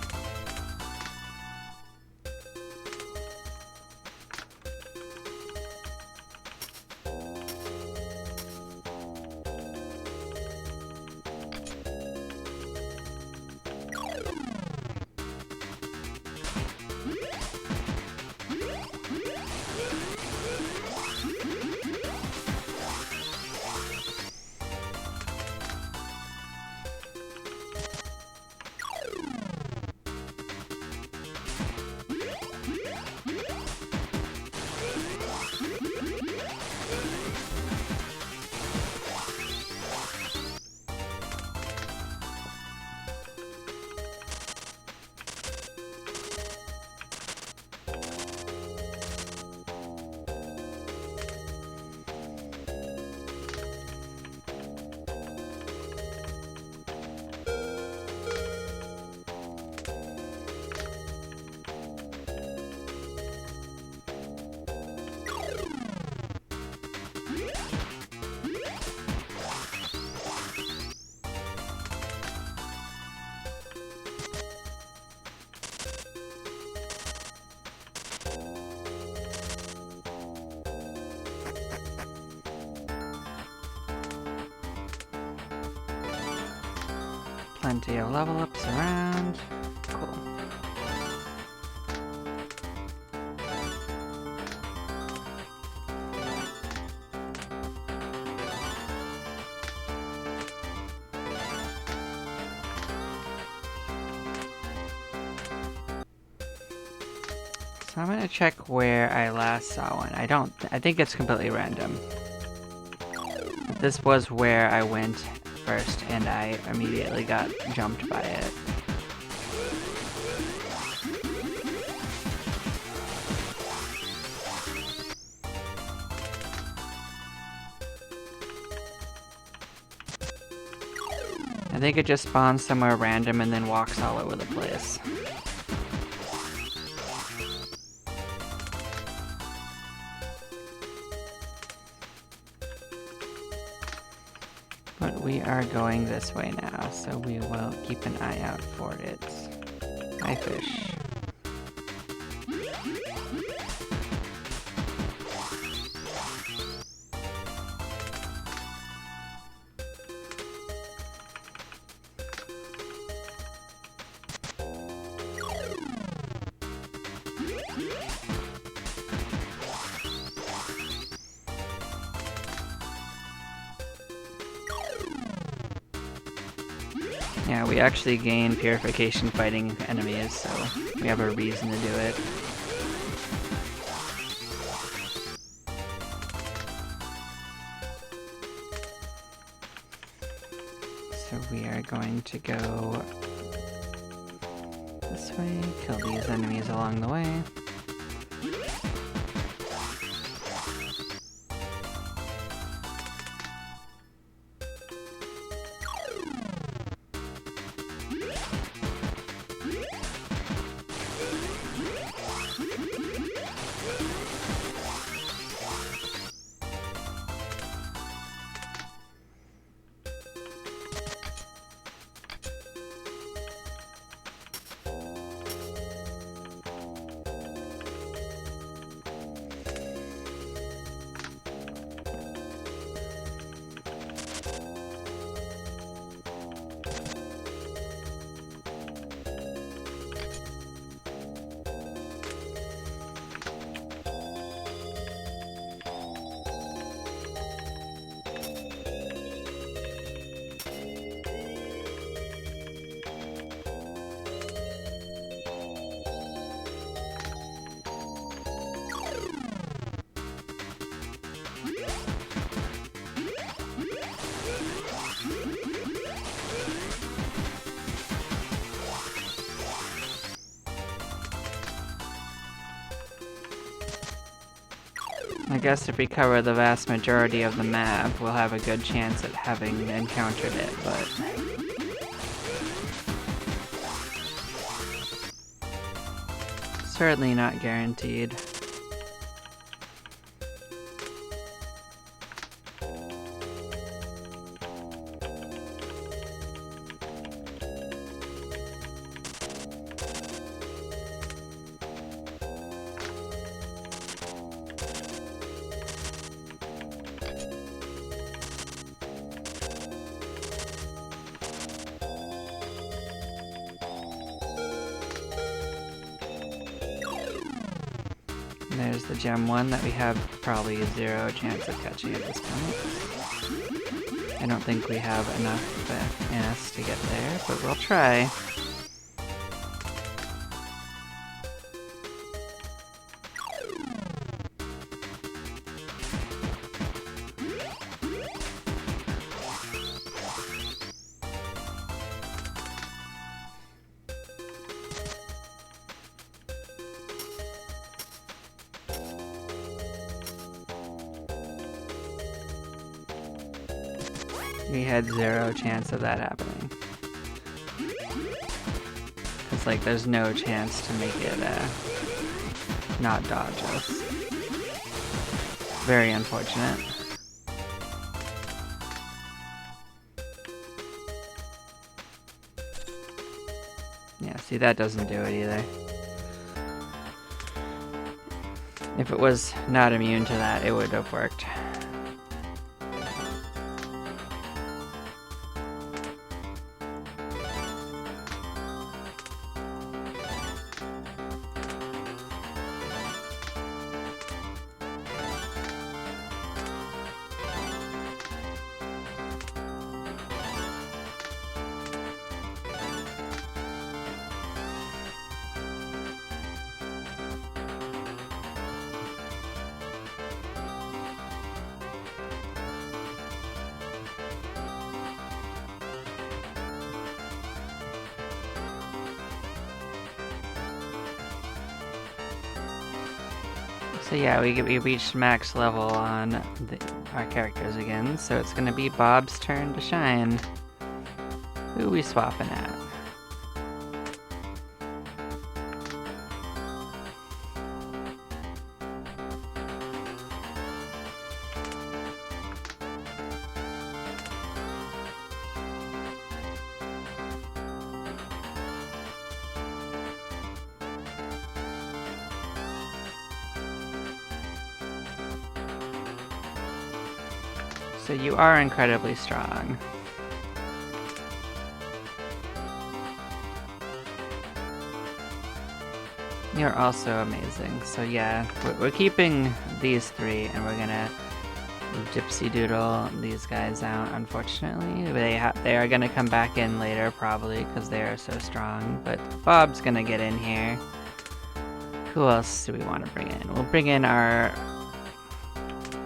S1: Plenty of level ups around. Cool. So I'm gonna check where I last saw one. I think it's completely random. But this was where I went first, and I immediately got jumped by it. I think it just spawns somewhere random and then walks all over the place. But we are going this way now, so we will keep an eye out for it. Hi, fish. Yeah, we actually gain purification fighting enemies, so we have a reason to do it. So we are going to go this way, kill these enemies along the way. I guess if we cover the vast majority of the map, we'll have a good chance at having encountered it, but... certainly not guaranteed. There's the gem one that we have probably 0 chance of catching at this point. I don't think we have enough mass to get there, but we'll try. We had 0 chance of that happening. It's like there's no chance to make it not dodge us. Very unfortunate. Yeah, see, that doesn't do it either. If it was not immune to that, it would have worked. So yeah, we reached max level on our characters again, so it's gonna be Bob's turn to shine. Who are we swapping at? So you are incredibly strong. You're also amazing. So yeah, we're keeping these three, and we're gonna gypsy doodle these guys out. Unfortunately, they are gonna come back in later probably because they are so strong. But Bob's gonna get in here. Who else do we want to bring in? We'll bring in our.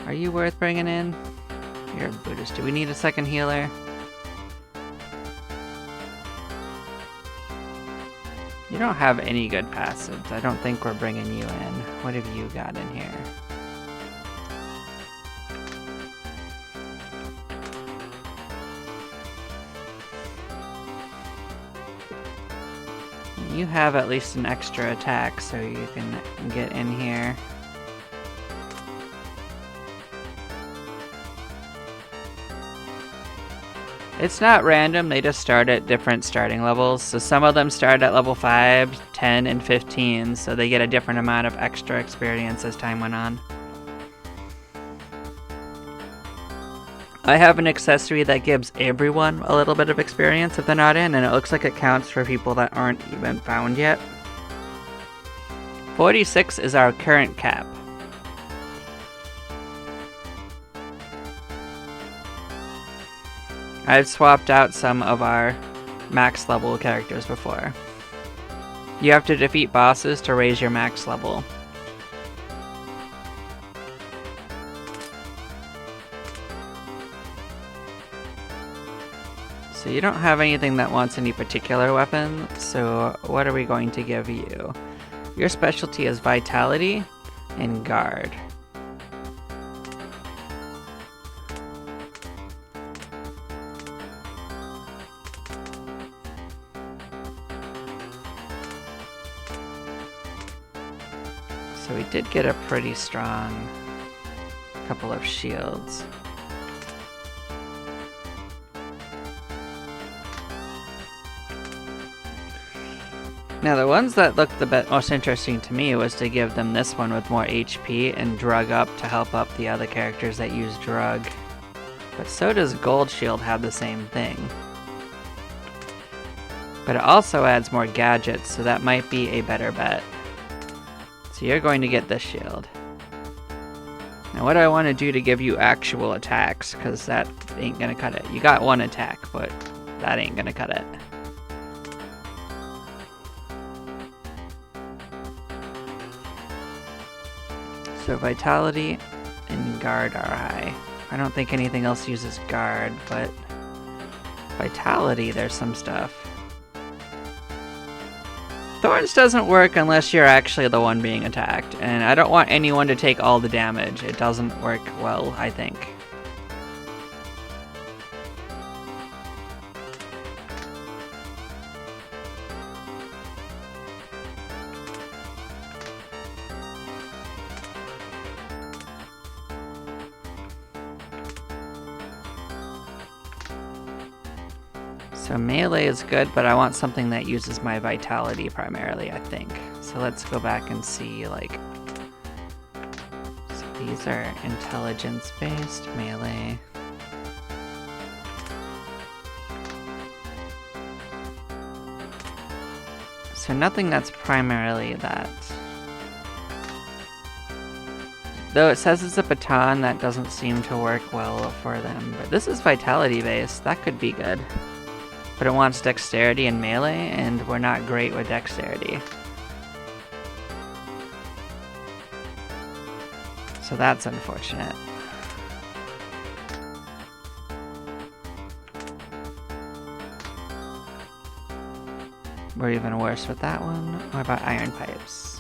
S1: Are you worth bringing in? You're a Buddhist. Do we need a second healer? You don't have any good passives. I don't think we're bringing you in. What have you got in here? You have at least an extra attack, so you can get in here. It's not random, they just start at different starting levels. So some of them start at level 5, 10, and 15, so they get a different amount of extra experience as time went on. I have an accessory that gives everyone a little bit of experience if they're not in, and it looks like it counts for people that aren't even found yet. 46 is our current cap. I've swapped out some of our max level characters before. You have to defeat bosses to raise your max level. So you don't have anything that wants any particular weapon, so what are we going to give you? Your specialty is Vitality and Guard. So we did get a pretty strong couple of shields. Now the ones that looked the most interesting to me was to give them this one with more HP and drug up to help up the other characters that use drug. But so does Gold Shield have the same thing. But it also adds more gadgets, so that might be a better bet. So you're going to get this shield. Now what do I want to do to give you actual attacks, because that ain't gonna cut it. You got one attack, but that ain't gonna cut it. So Vitality and Guard are high. I don't think anything else uses Guard, but Vitality, there's some stuff. Thorns doesn't work unless you're actually the one being attacked, and I don't want anyone to take all the damage. It doesn't work well, I think. So melee is good, but I want something that uses my vitality primarily, I think. So let's go back and see, like... So these are intelligence-based, melee. So nothing that's primarily that. Though it says it's a baton, that doesn't seem to work well for them. But this is vitality-based, that could be good. But it wants dexterity and melee, and we're not great with dexterity. So that's unfortunate. We're even worse with that one. What about iron pipes?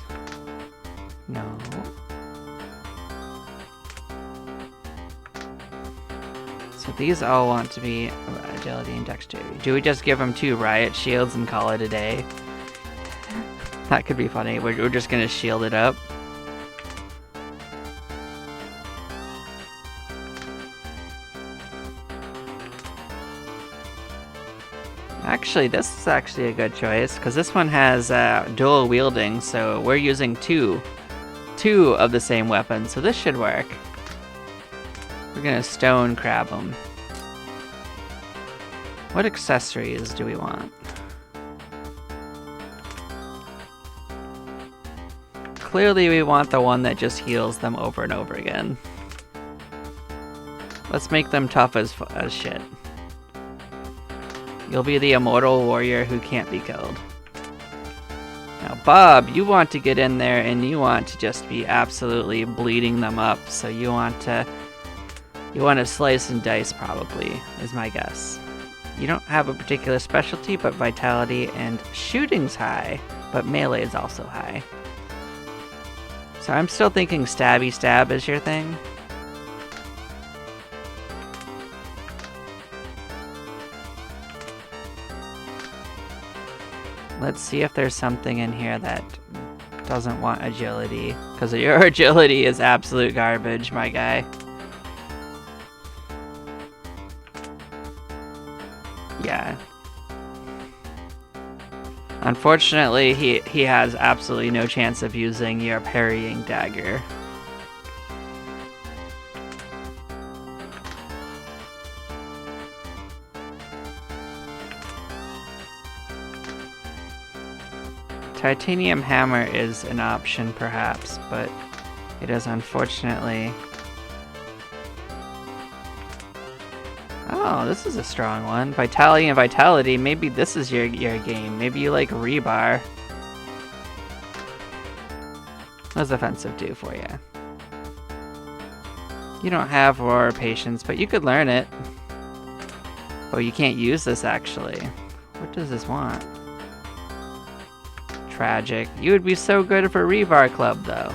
S1: No. So these all want to be agility and dexterity. Do we just give them 2 riot shields and call it a day? That could be funny. We're just gonna shield it up. Actually, this is actually a good choice, because this one has dual wielding, so we're using two of the same weapon, so this should work. We're gonna stone crab them. What accessories do we want? Clearly we want the one that just heals them over and over again. Let's make them tough as shit. You'll be the immortal warrior who can't be killed. Now, Bob, you want to get in there and you want to just be absolutely bleeding them up. So you want to slice and dice, probably, is my guess. You don't have a particular specialty, but vitality and shooting's high, but melee is also high. So I'm still thinking stabby stab is your thing. Let's see if there's something in here that doesn't want agility, because your agility is absolute garbage, my guy. Yeah. Unfortunately, he has absolutely no chance of using your parrying dagger. Titanium hammer is an option, perhaps, but it is unfortunately... Oh, this is a strong one. Vitality and vitality. Maybe this is your game. Maybe you like rebar. What does offensive do for you? You don't have roar patience, but you could learn it. Oh, you can't use this actually. What does this want? Tragic. You would be so good for rebar club though.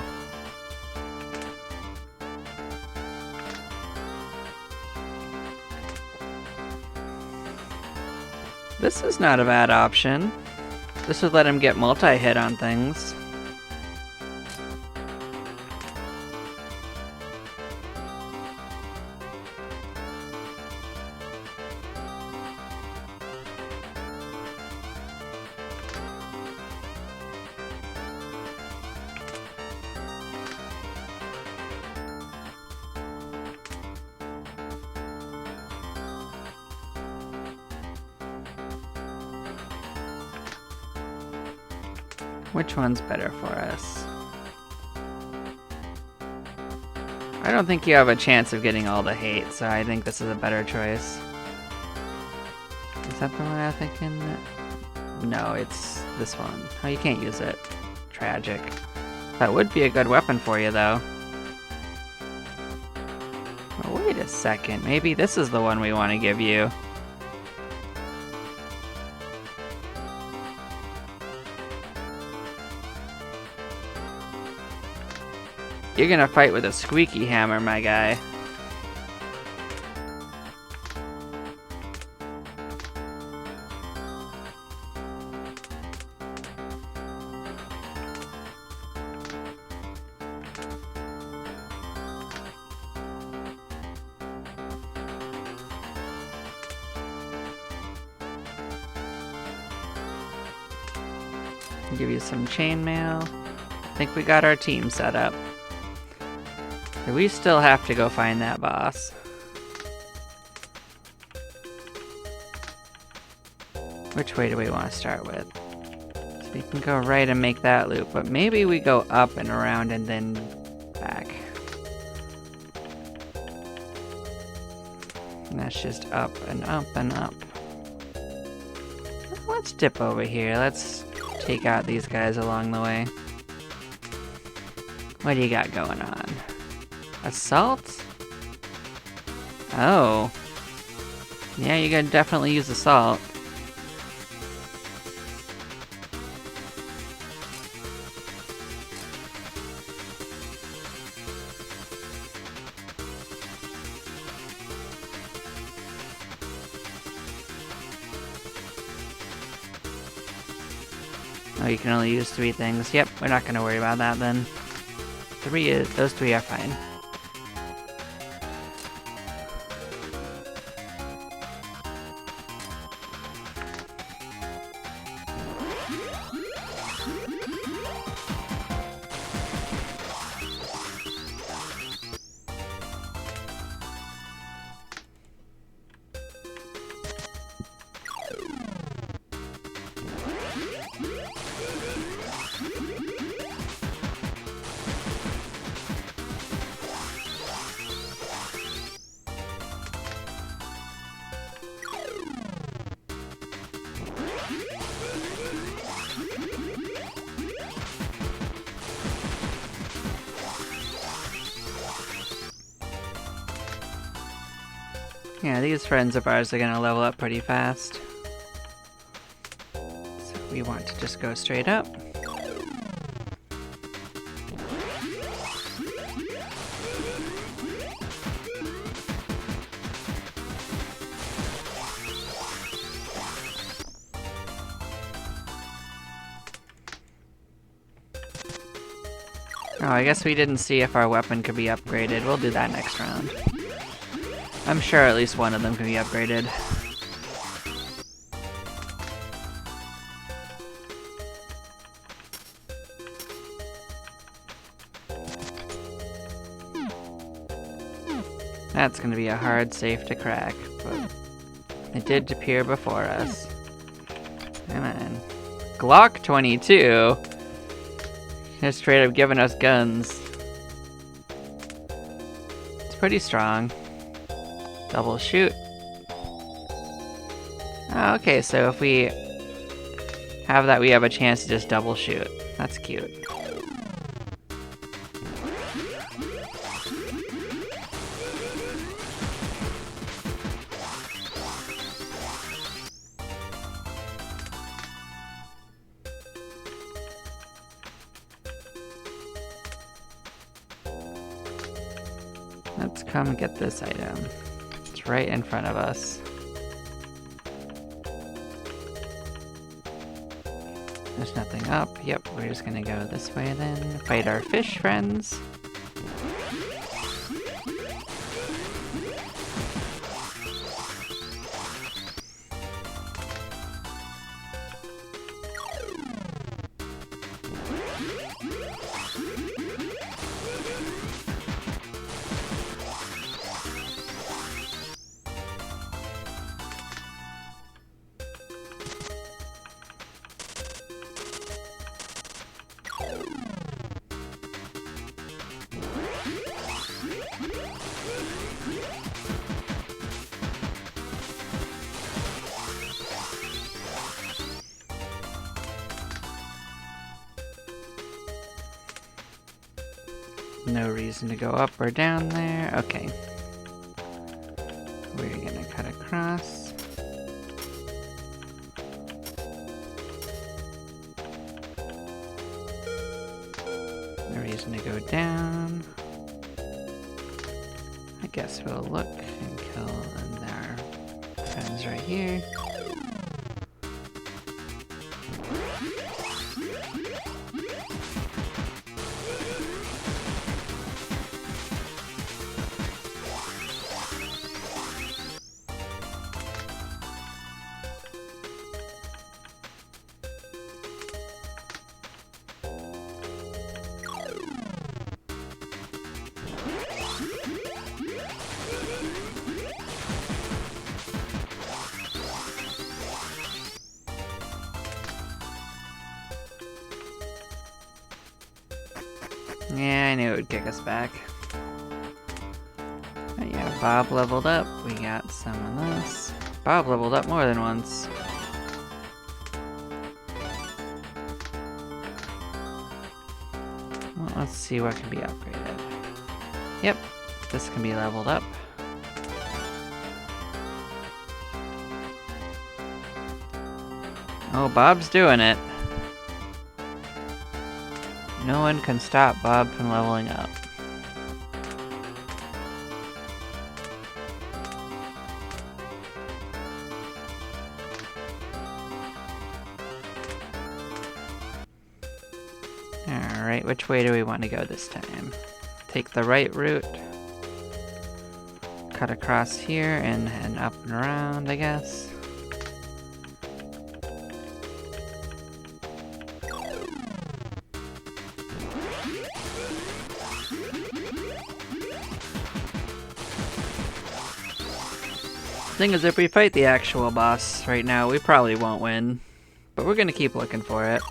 S1: This is not a bad option. This would let him get multi-hit on things. Which one's better for us? I don't think you have a chance of getting all the hate, so I think this is a better choice. Is that the one I'm thinking? No, it's this one. Oh, you can't use it. Tragic. That would be a good weapon for you, though. Oh, wait a second. Maybe this is the one we want to give you. You're gonna fight with a squeaky hammer, my guy. I'll give you some chainmail. I think we got our team set up. We still have to go find that boss. Which way do we want to start with? So we can go right and make that loop, but maybe we go up and around and then back. And that's just up and up and up. Let's dip over here. Let's take out these guys along the way. What do you got going on? Assault? Oh. Yeah, you can definitely use assault. Oh, you can only use 3 things. Yep, we're not gonna worry about that then. Those 3 are fine. Yeah, these friends of ours are gonna level up pretty fast. So we want to just go straight up. Oh, I guess we didn't see if our weapon could be upgraded. We'll do that next round. I'm sure at least one of them can be upgraded. That's gonna be a hard safe to crack, but it did appear before us. Come on. Glock 22? They're straight up giving us guns. It's pretty strong. Double shoot. Oh, okay, so if we have that, we have a chance to just double shoot. That's cute. Let's come get this item. It's right in front of us. There's nothing up. Yep, we're just gonna go this way then. Fight our fish friends. No reason to go up or down there. Okay. We're gonna cut across. No reason to go down. I guess we'll look and kill our friends right here. Yeah, I knew it would kick us back. But yeah, Bob leveled up. We got some of this. Bob leveled up more than once. Well, let's see what can be upgraded. Yep, this can be leveled up. Oh, Bob's doing it. No one can stop Bob from leveling up. Alright, which way do we want to go this time? Take the right route. Cut across here and up and around, I guess. Thing is, if we fight the actual boss right now, we probably won't win. But we're gonna keep looking for it.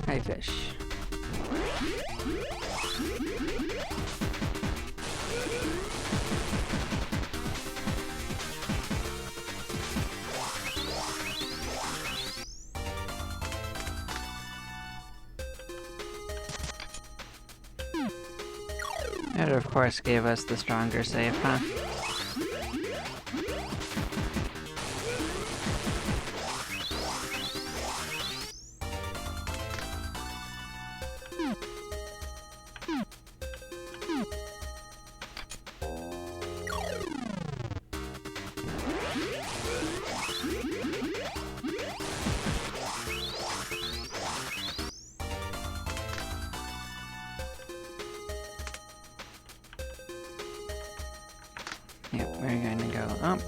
S1: Hi, fish. That, of course, gave us the stronger save, huh? Yep, we're gonna go up.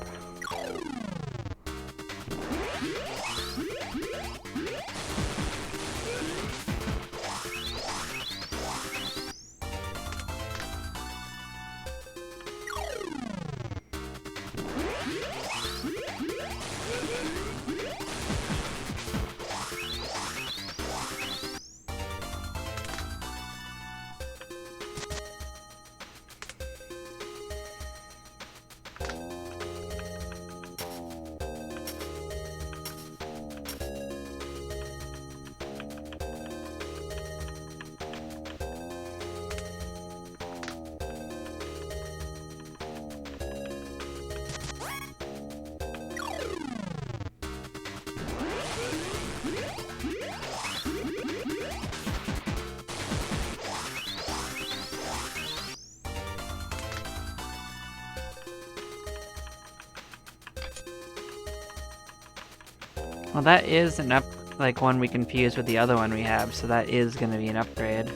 S1: Well, that is an like one we can fuse with the other one we have, so that is gonna be an upgrade.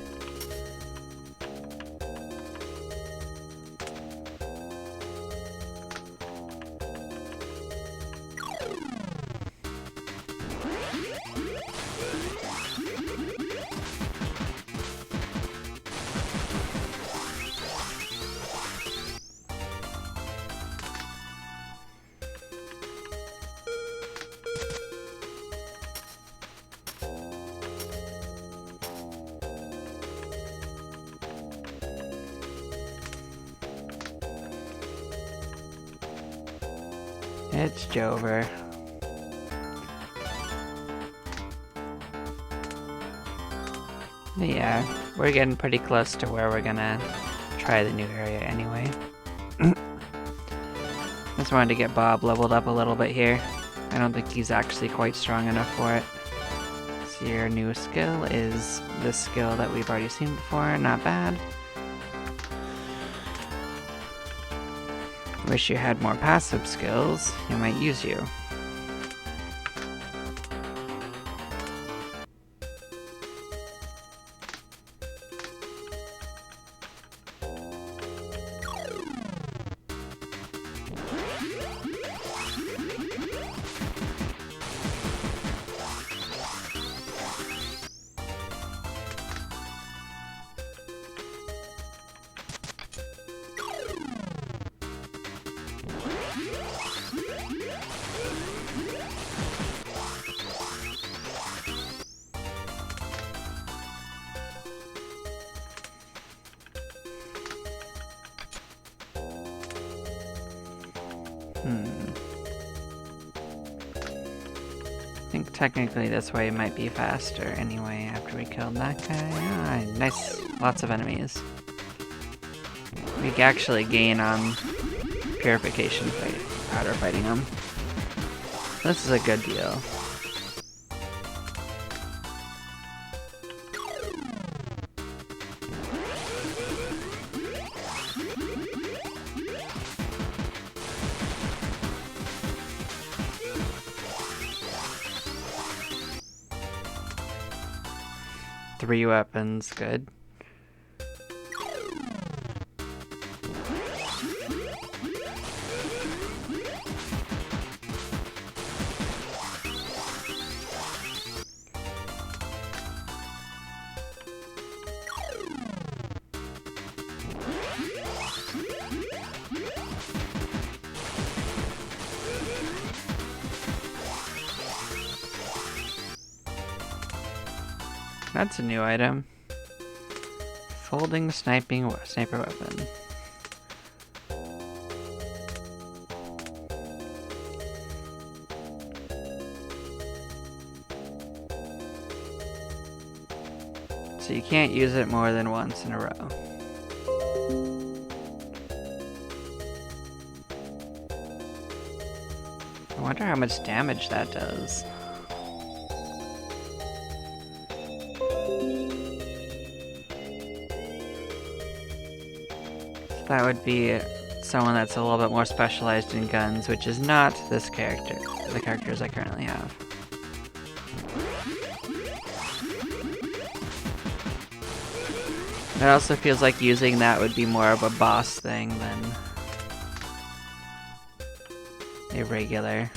S1: It's Jover. But yeah, we're getting pretty close to where we're gonna try the new area anyway. Just wanted to get Bob leveled up a little bit here. I don't think he's actually quite strong enough for it. So your new skill is this skill that we've already seen before, not bad. Wish you had more passive skills, you might use you. I think technically this way might be faster anyway after we killed that guy. Ah, nice. Lots of enemies. We can actually gain on purification powder fighting them. This is a good deal. Three weapons, good. That's a new item. Folding sniper weapon. So you can't use it more than once in a row. I wonder how much damage that does. That would be someone that's a little bit more specialized in guns, which is not this character, the characters I currently have. It also feels like using that would be more of a boss thing than a regular.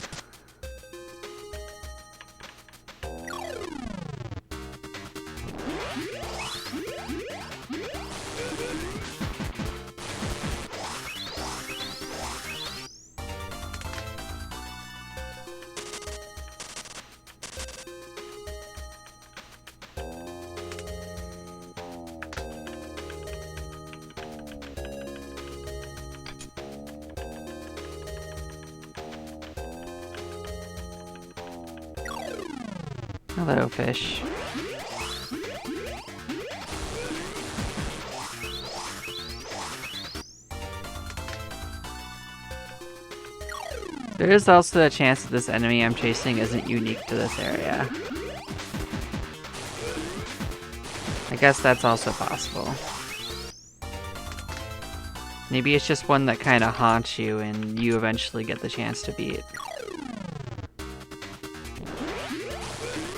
S1: Hello, fish. There is also a chance that this enemy I'm chasing isn't unique to this area. I guess that's also possible. Maybe it's just one that kind of haunts you and you eventually get the chance to beat.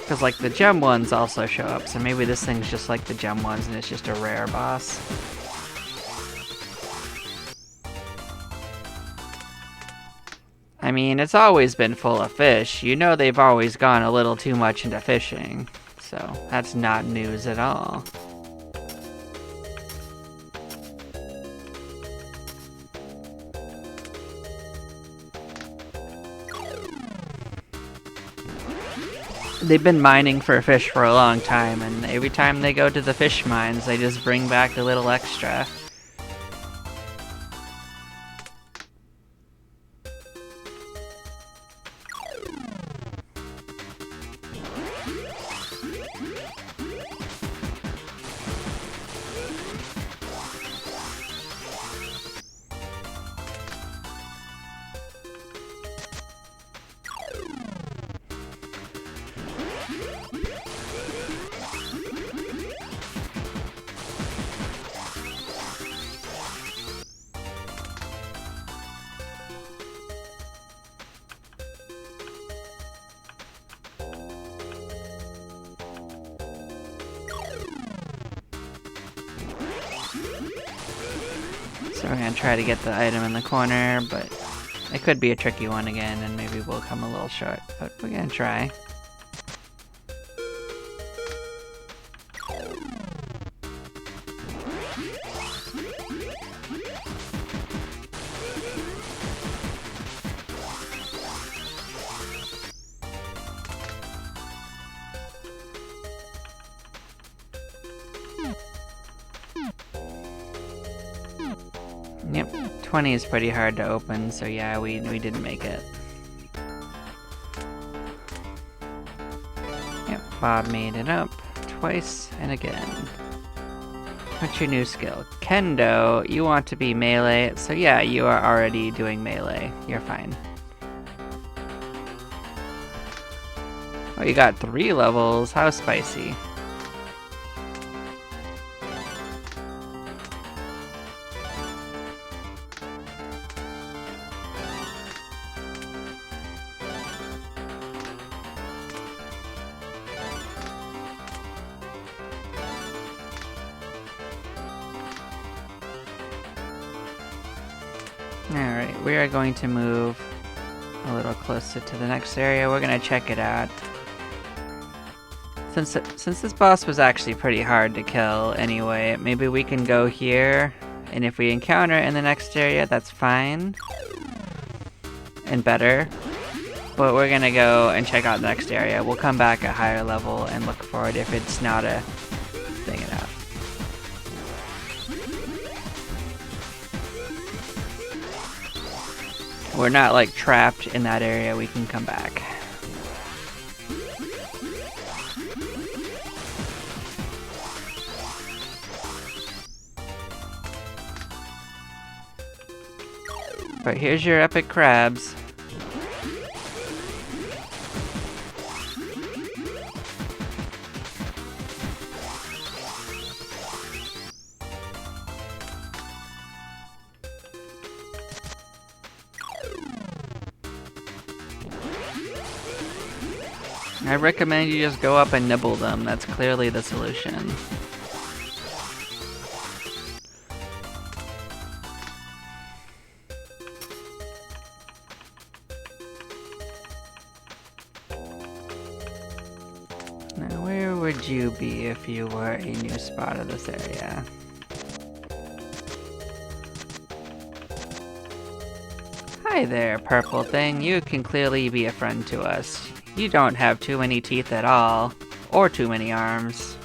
S1: Because, like, the gem ones also show up, so maybe this thing's just like the gem ones and it's just a rare boss. I mean, it's always been full of fish. You know they've always gone a little too much into fishing, so that's not news at all. They've been mining for fish for a long time, and every time they go to the fish mines, they just bring back a little extra. So we're gonna try to get the item in the corner, but it could be a tricky one again, and maybe we'll come a little short, but we're gonna try. Yep, 20 is pretty hard to open, so yeah, we didn't make it. Yep, Bob made it up twice and again. What's your new skill? Kendo, you want to be melee, so yeah, you are already doing melee. You're fine. Oh, you got 3 levels. How spicy. Alright, we are going to move a little closer to the next area. We're gonna check it out. Since this boss was actually pretty hard to kill anyway, maybe we can go here, and if we encounter it in the next area, that's fine. And better. But we're gonna go and check out the next area. We'll come back at higher level and look for it if it's not a thing enough. We're not like trapped in that area, we can come back. But here's your epic crabs. I recommend you just go up and nibble them. That's clearly the solution. Now, where would you be if you were a new spot of this area? Hi there, purple thing. You can clearly be a friend to us. You don't have too many teeth at all, or too many arms.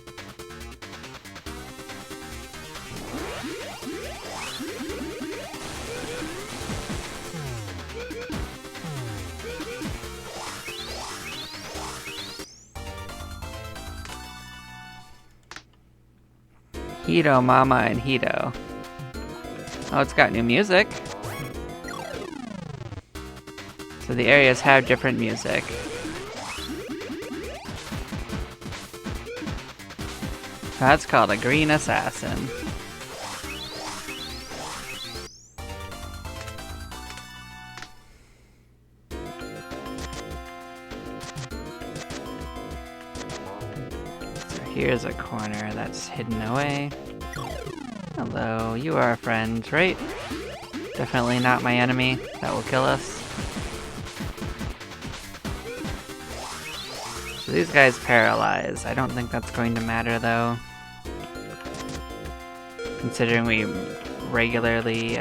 S1: Hito, Mama, and Hito. Oh, it's got new music. So the areas have different music. That's called a green assassin. So here's a corner that's hidden away. Hello, you are a friend, right? Definitely not my enemy. That will kill us. So these guys paralyze. I don't think that's going to matter though. Considering we regularly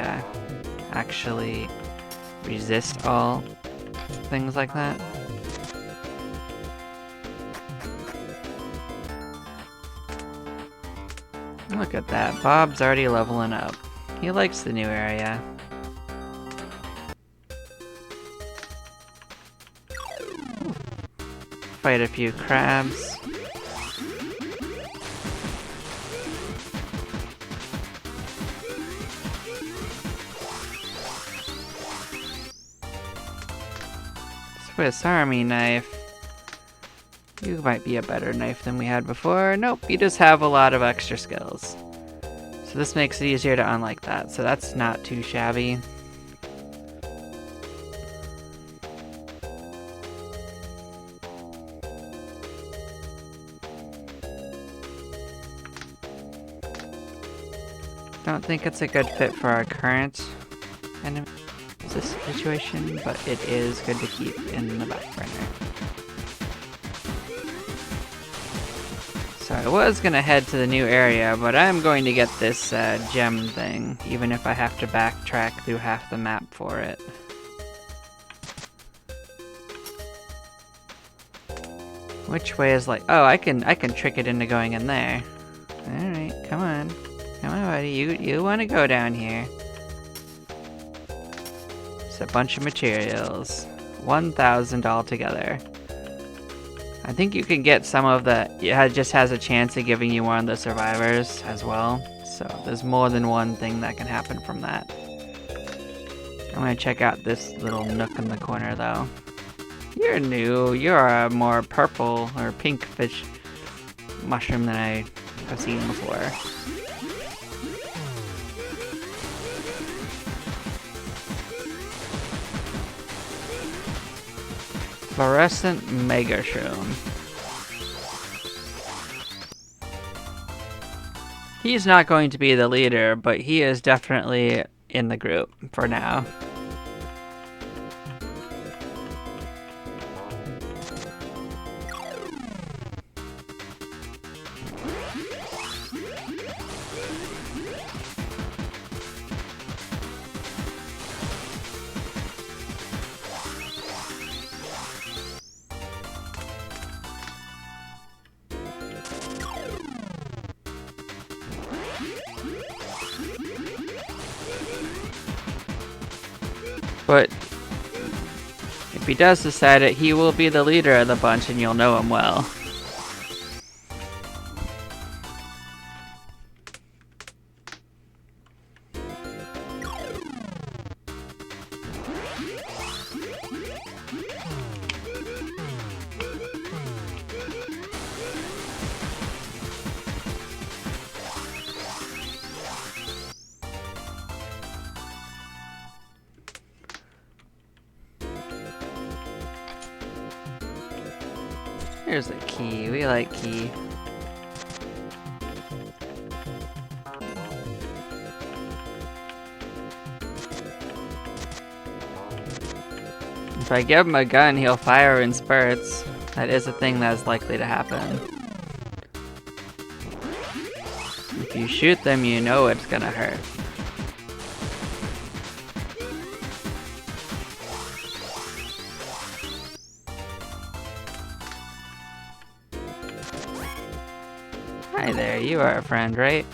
S1: actually resist all things like that. Look at that, Bob's already leveling up. He likes the new area. Fight a few crabs. Swiss Army knife. You might be a better knife than we had before. Nope, you just have a lot of extra skills. So this makes it easier to unlike that, so that's not too shabby. Don't think it's a good fit for our current enemy situation, but it is good to keep in the back burner. So I was gonna head to the new area, but I'm going to get this gem thing, even if I have to backtrack through half the map for it. Which way is like? Oh, I can trick it into going in there. All right, come on, buddy. You want to go down here? It's a bunch of materials. 1,000 altogether. I think you can get some of the... It just has a chance of giving you one of the survivors as well. So there's more than one thing that can happen from that. I'm gonna check out this little nook in the corner though. You're new. You're a more purple or pink fish mushroom than I have seen before. Fluorescent Mega Shroom. He's not going to be the leader, but he is definitely in the group for now. But if he does decide it, he will be the leader of the bunch and you'll know him well. Here's a key. We like key. If I give him a gun, he'll fire in spurts. That is a thing that's likely to happen. If you shoot them, you know it's gonna hurt. Hi there, you are a friend, right?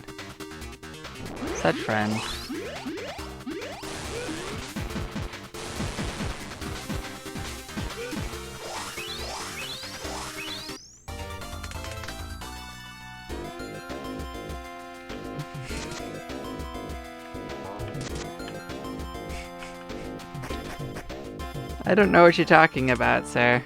S1: Such friend. I don't know what you're talking about, sir.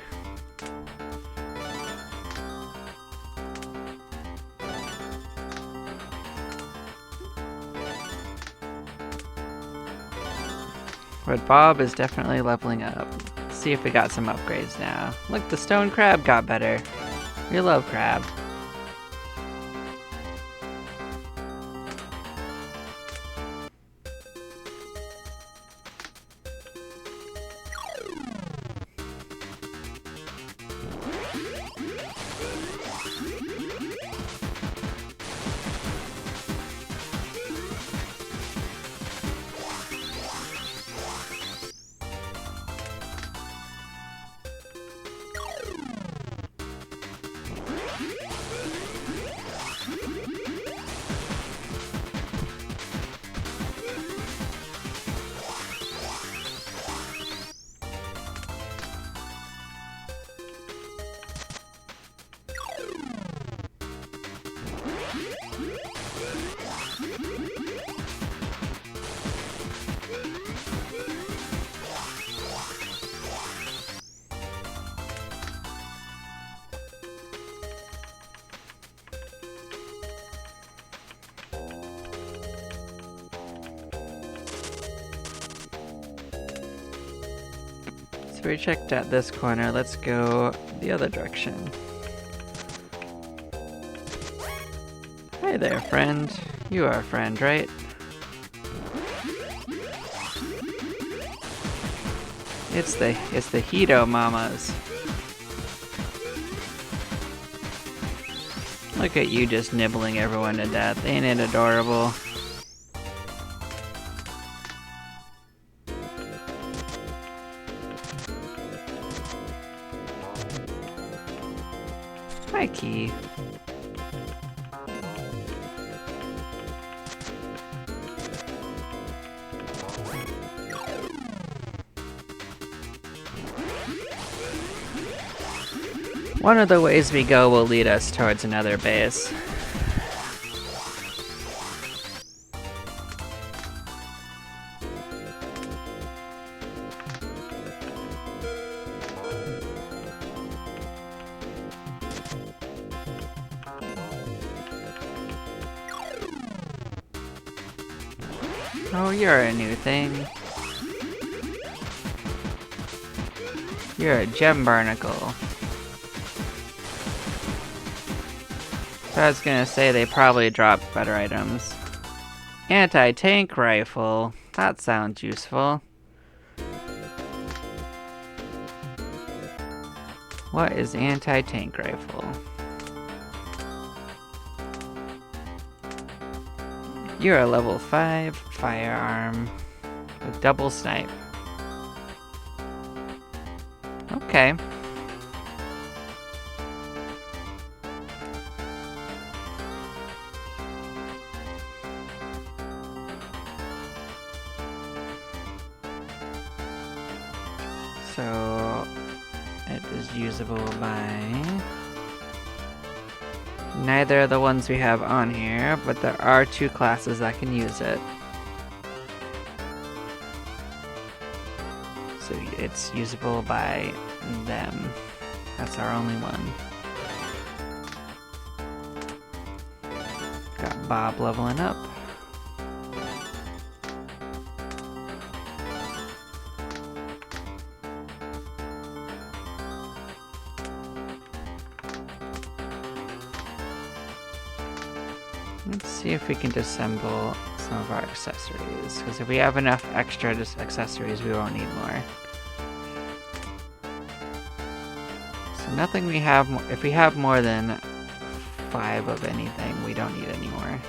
S1: But Bob is definitely leveling up. Let's see if we got some upgrades now. Look, the stone crab got better. We love crab. So we checked out this corner, let's go the other direction. Hi there, friend. You are a friend, right? It's the Hito Mamas. Look at you just nibbling everyone to death. Ain't it adorable? Hi, Key. One of the ways we go will lead us towards another base. Oh, you're a new thing. You're a gem barnacle. So I was gonna say they probably drop better items. Anti-tank rifle. That sounds useful. What is anti-tank rifle? You're a level 5 firearm with double snipe. Okay. So it is usable by neither of the ones we have on here, but there are 2 classes that can use it. So it's usable by them. That's our only one. Got Bob leveling up. Let's see if we can disassemble some of our accessories, because if we have enough extra accessories, we won't need more. So nothing we have, if we have more than 5 of anything, we don't need any more.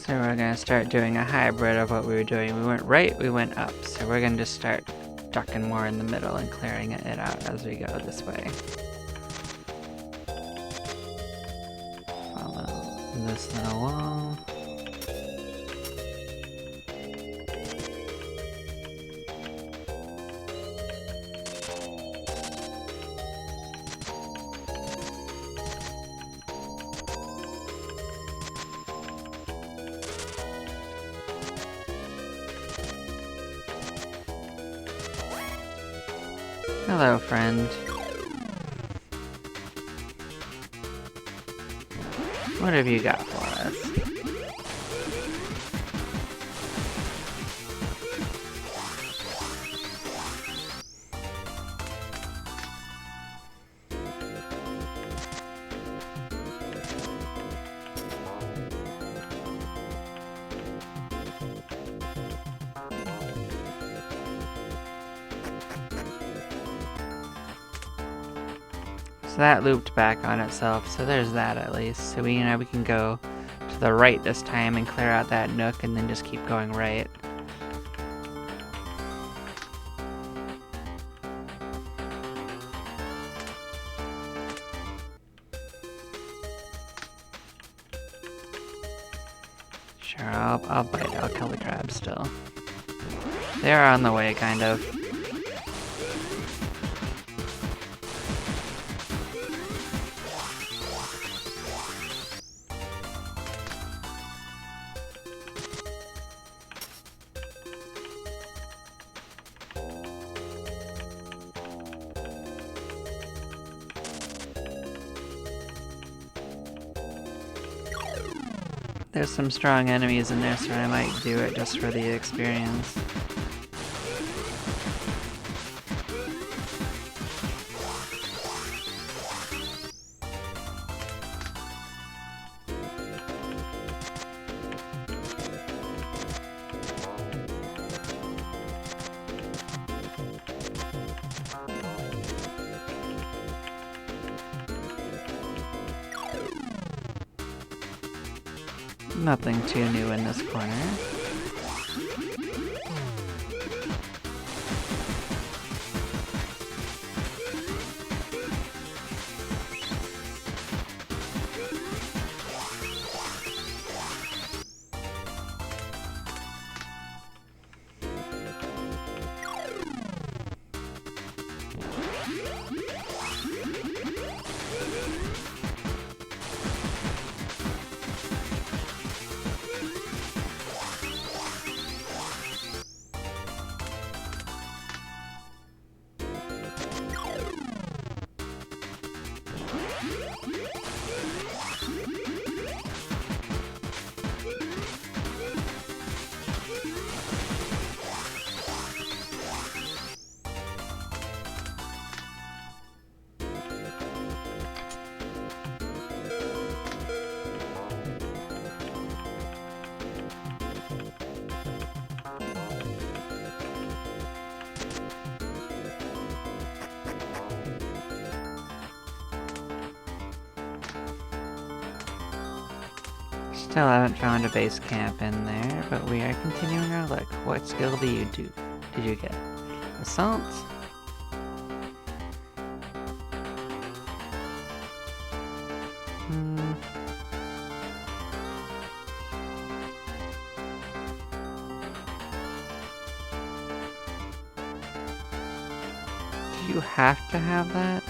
S1: So we're gonna start doing a hybrid of what we were doing. We went right, we went up. So we're gonna just start ducking more in the middle and clearing it out as we go this way. Follow this little wall. Hello, friend. What have you got for us? So that looped back on itself, so there's that at least. So we can go to the right this time and clear out that nook and then just keep going right. Sure, I'll bite. I'll kill the crabs still. They're on the way, kind of. There's some strong enemies in there, so I might do it just for the experience. Nothing too new in this corner. Still haven't found a base camp in there, but we are continuing our look. What skill did you get? Assault? Do you have to have that?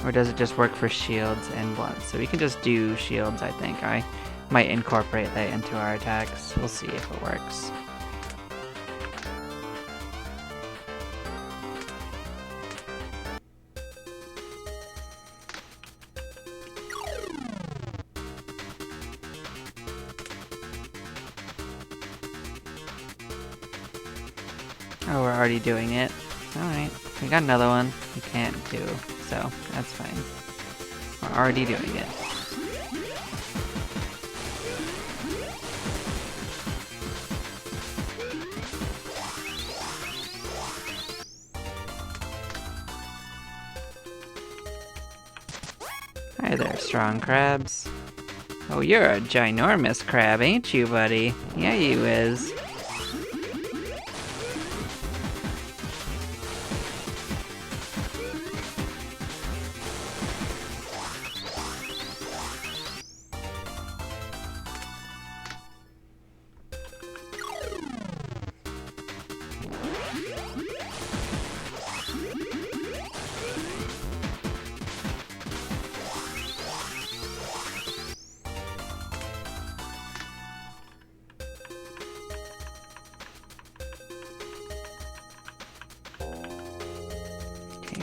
S1: Or does it just work for shields and blunts? So we can just do shields, I think. I might incorporate that into our attacks. We'll see if it works. Oh, we're already doing it. Alright, we got another one we can't do, so that's fine. We're already doing it. Hi there, strong crabs. Oh, you're a ginormous crab, ain't you, buddy? Yeah, you is.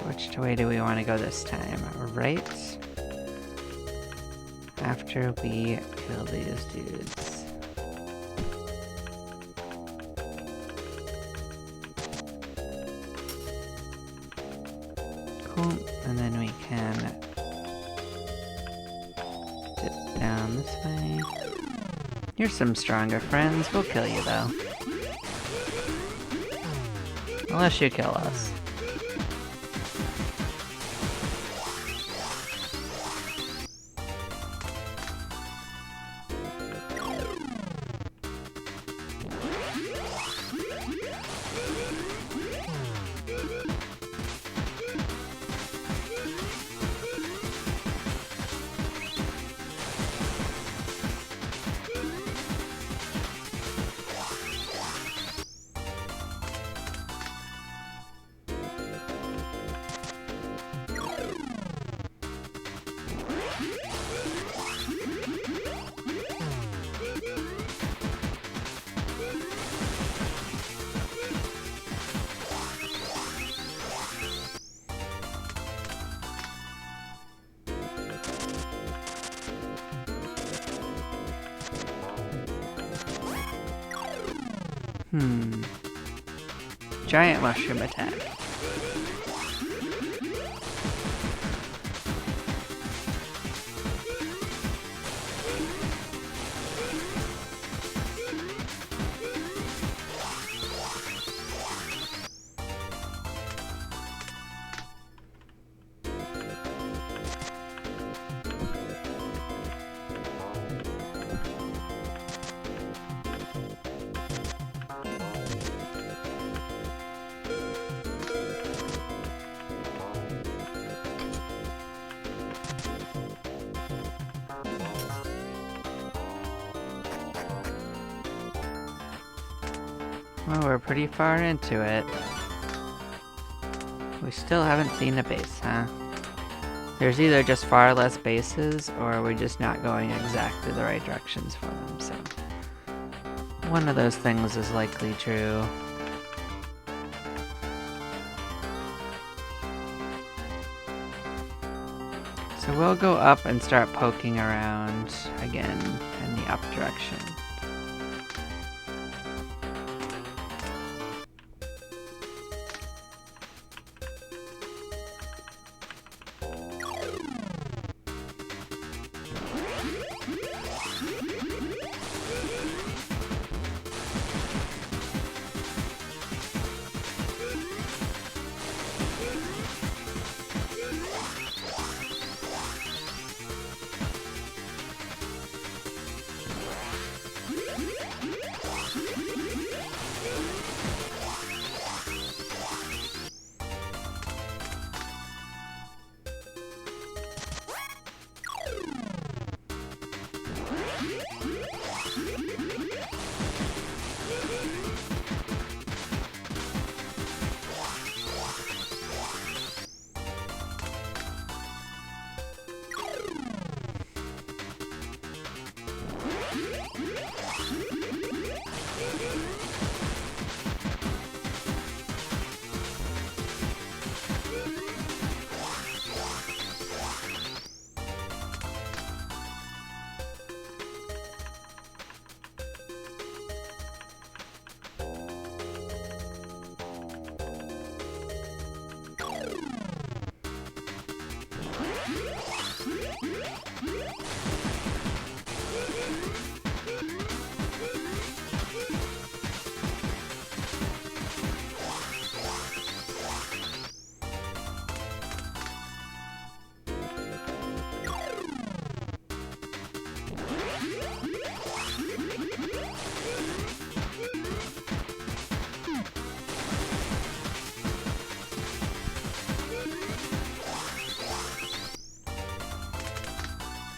S1: Which way do we want to go this time? Right? After we kill these dudes. Cool. And then we can dip down this way. You're some stronger friends. We'll kill you though. Unless you kill us. Giant mushroom attack. Well, we're pretty far into it. We still haven't seen a base, huh? There's either just far less bases, or we're just not going exactly the right directions for them, so... one of those things is likely true. So we'll go up and start poking around again in the up direction.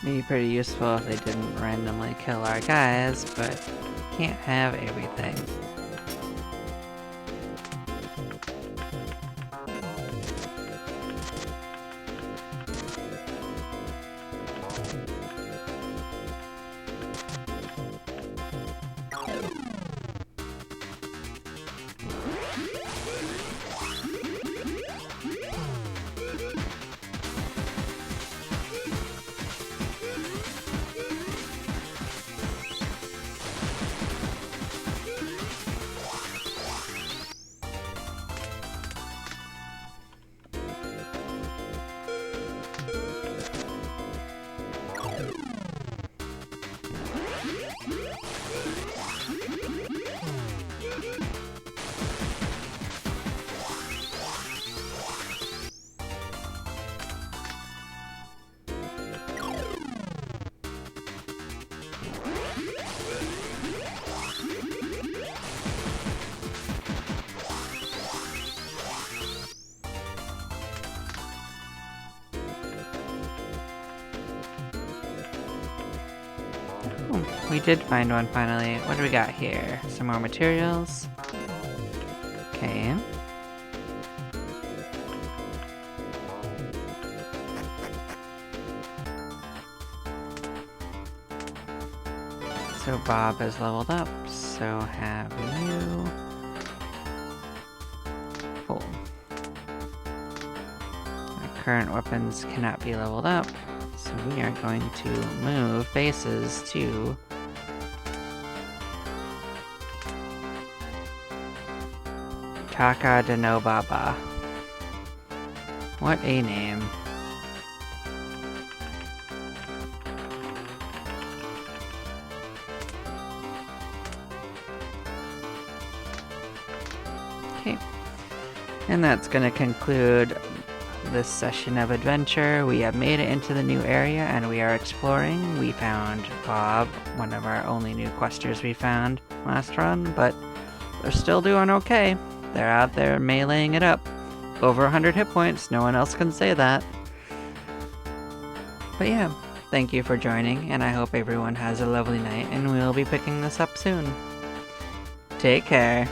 S1: Be pretty useful if they didn't randomly kill our guys, but can't have everything. We did find one finally. What do we got here? Some more materials. Okay. So Bob is leveled up, so have you. Cool. Our current weapons cannot be leveled up, so we are going to move bases to Taka de no Baba. What a name. Okay. And that's going to conclude this session of adventure. We have made it into the new area and we are exploring. We found Bob, one of our only new questers we found last run, but they're still doing okay. They're out there meleeing it up. Over 100 hit points, no one else can say that. But yeah, thank you for joining, and I hope everyone has a lovely night, and we'll be picking this up soon. Take care.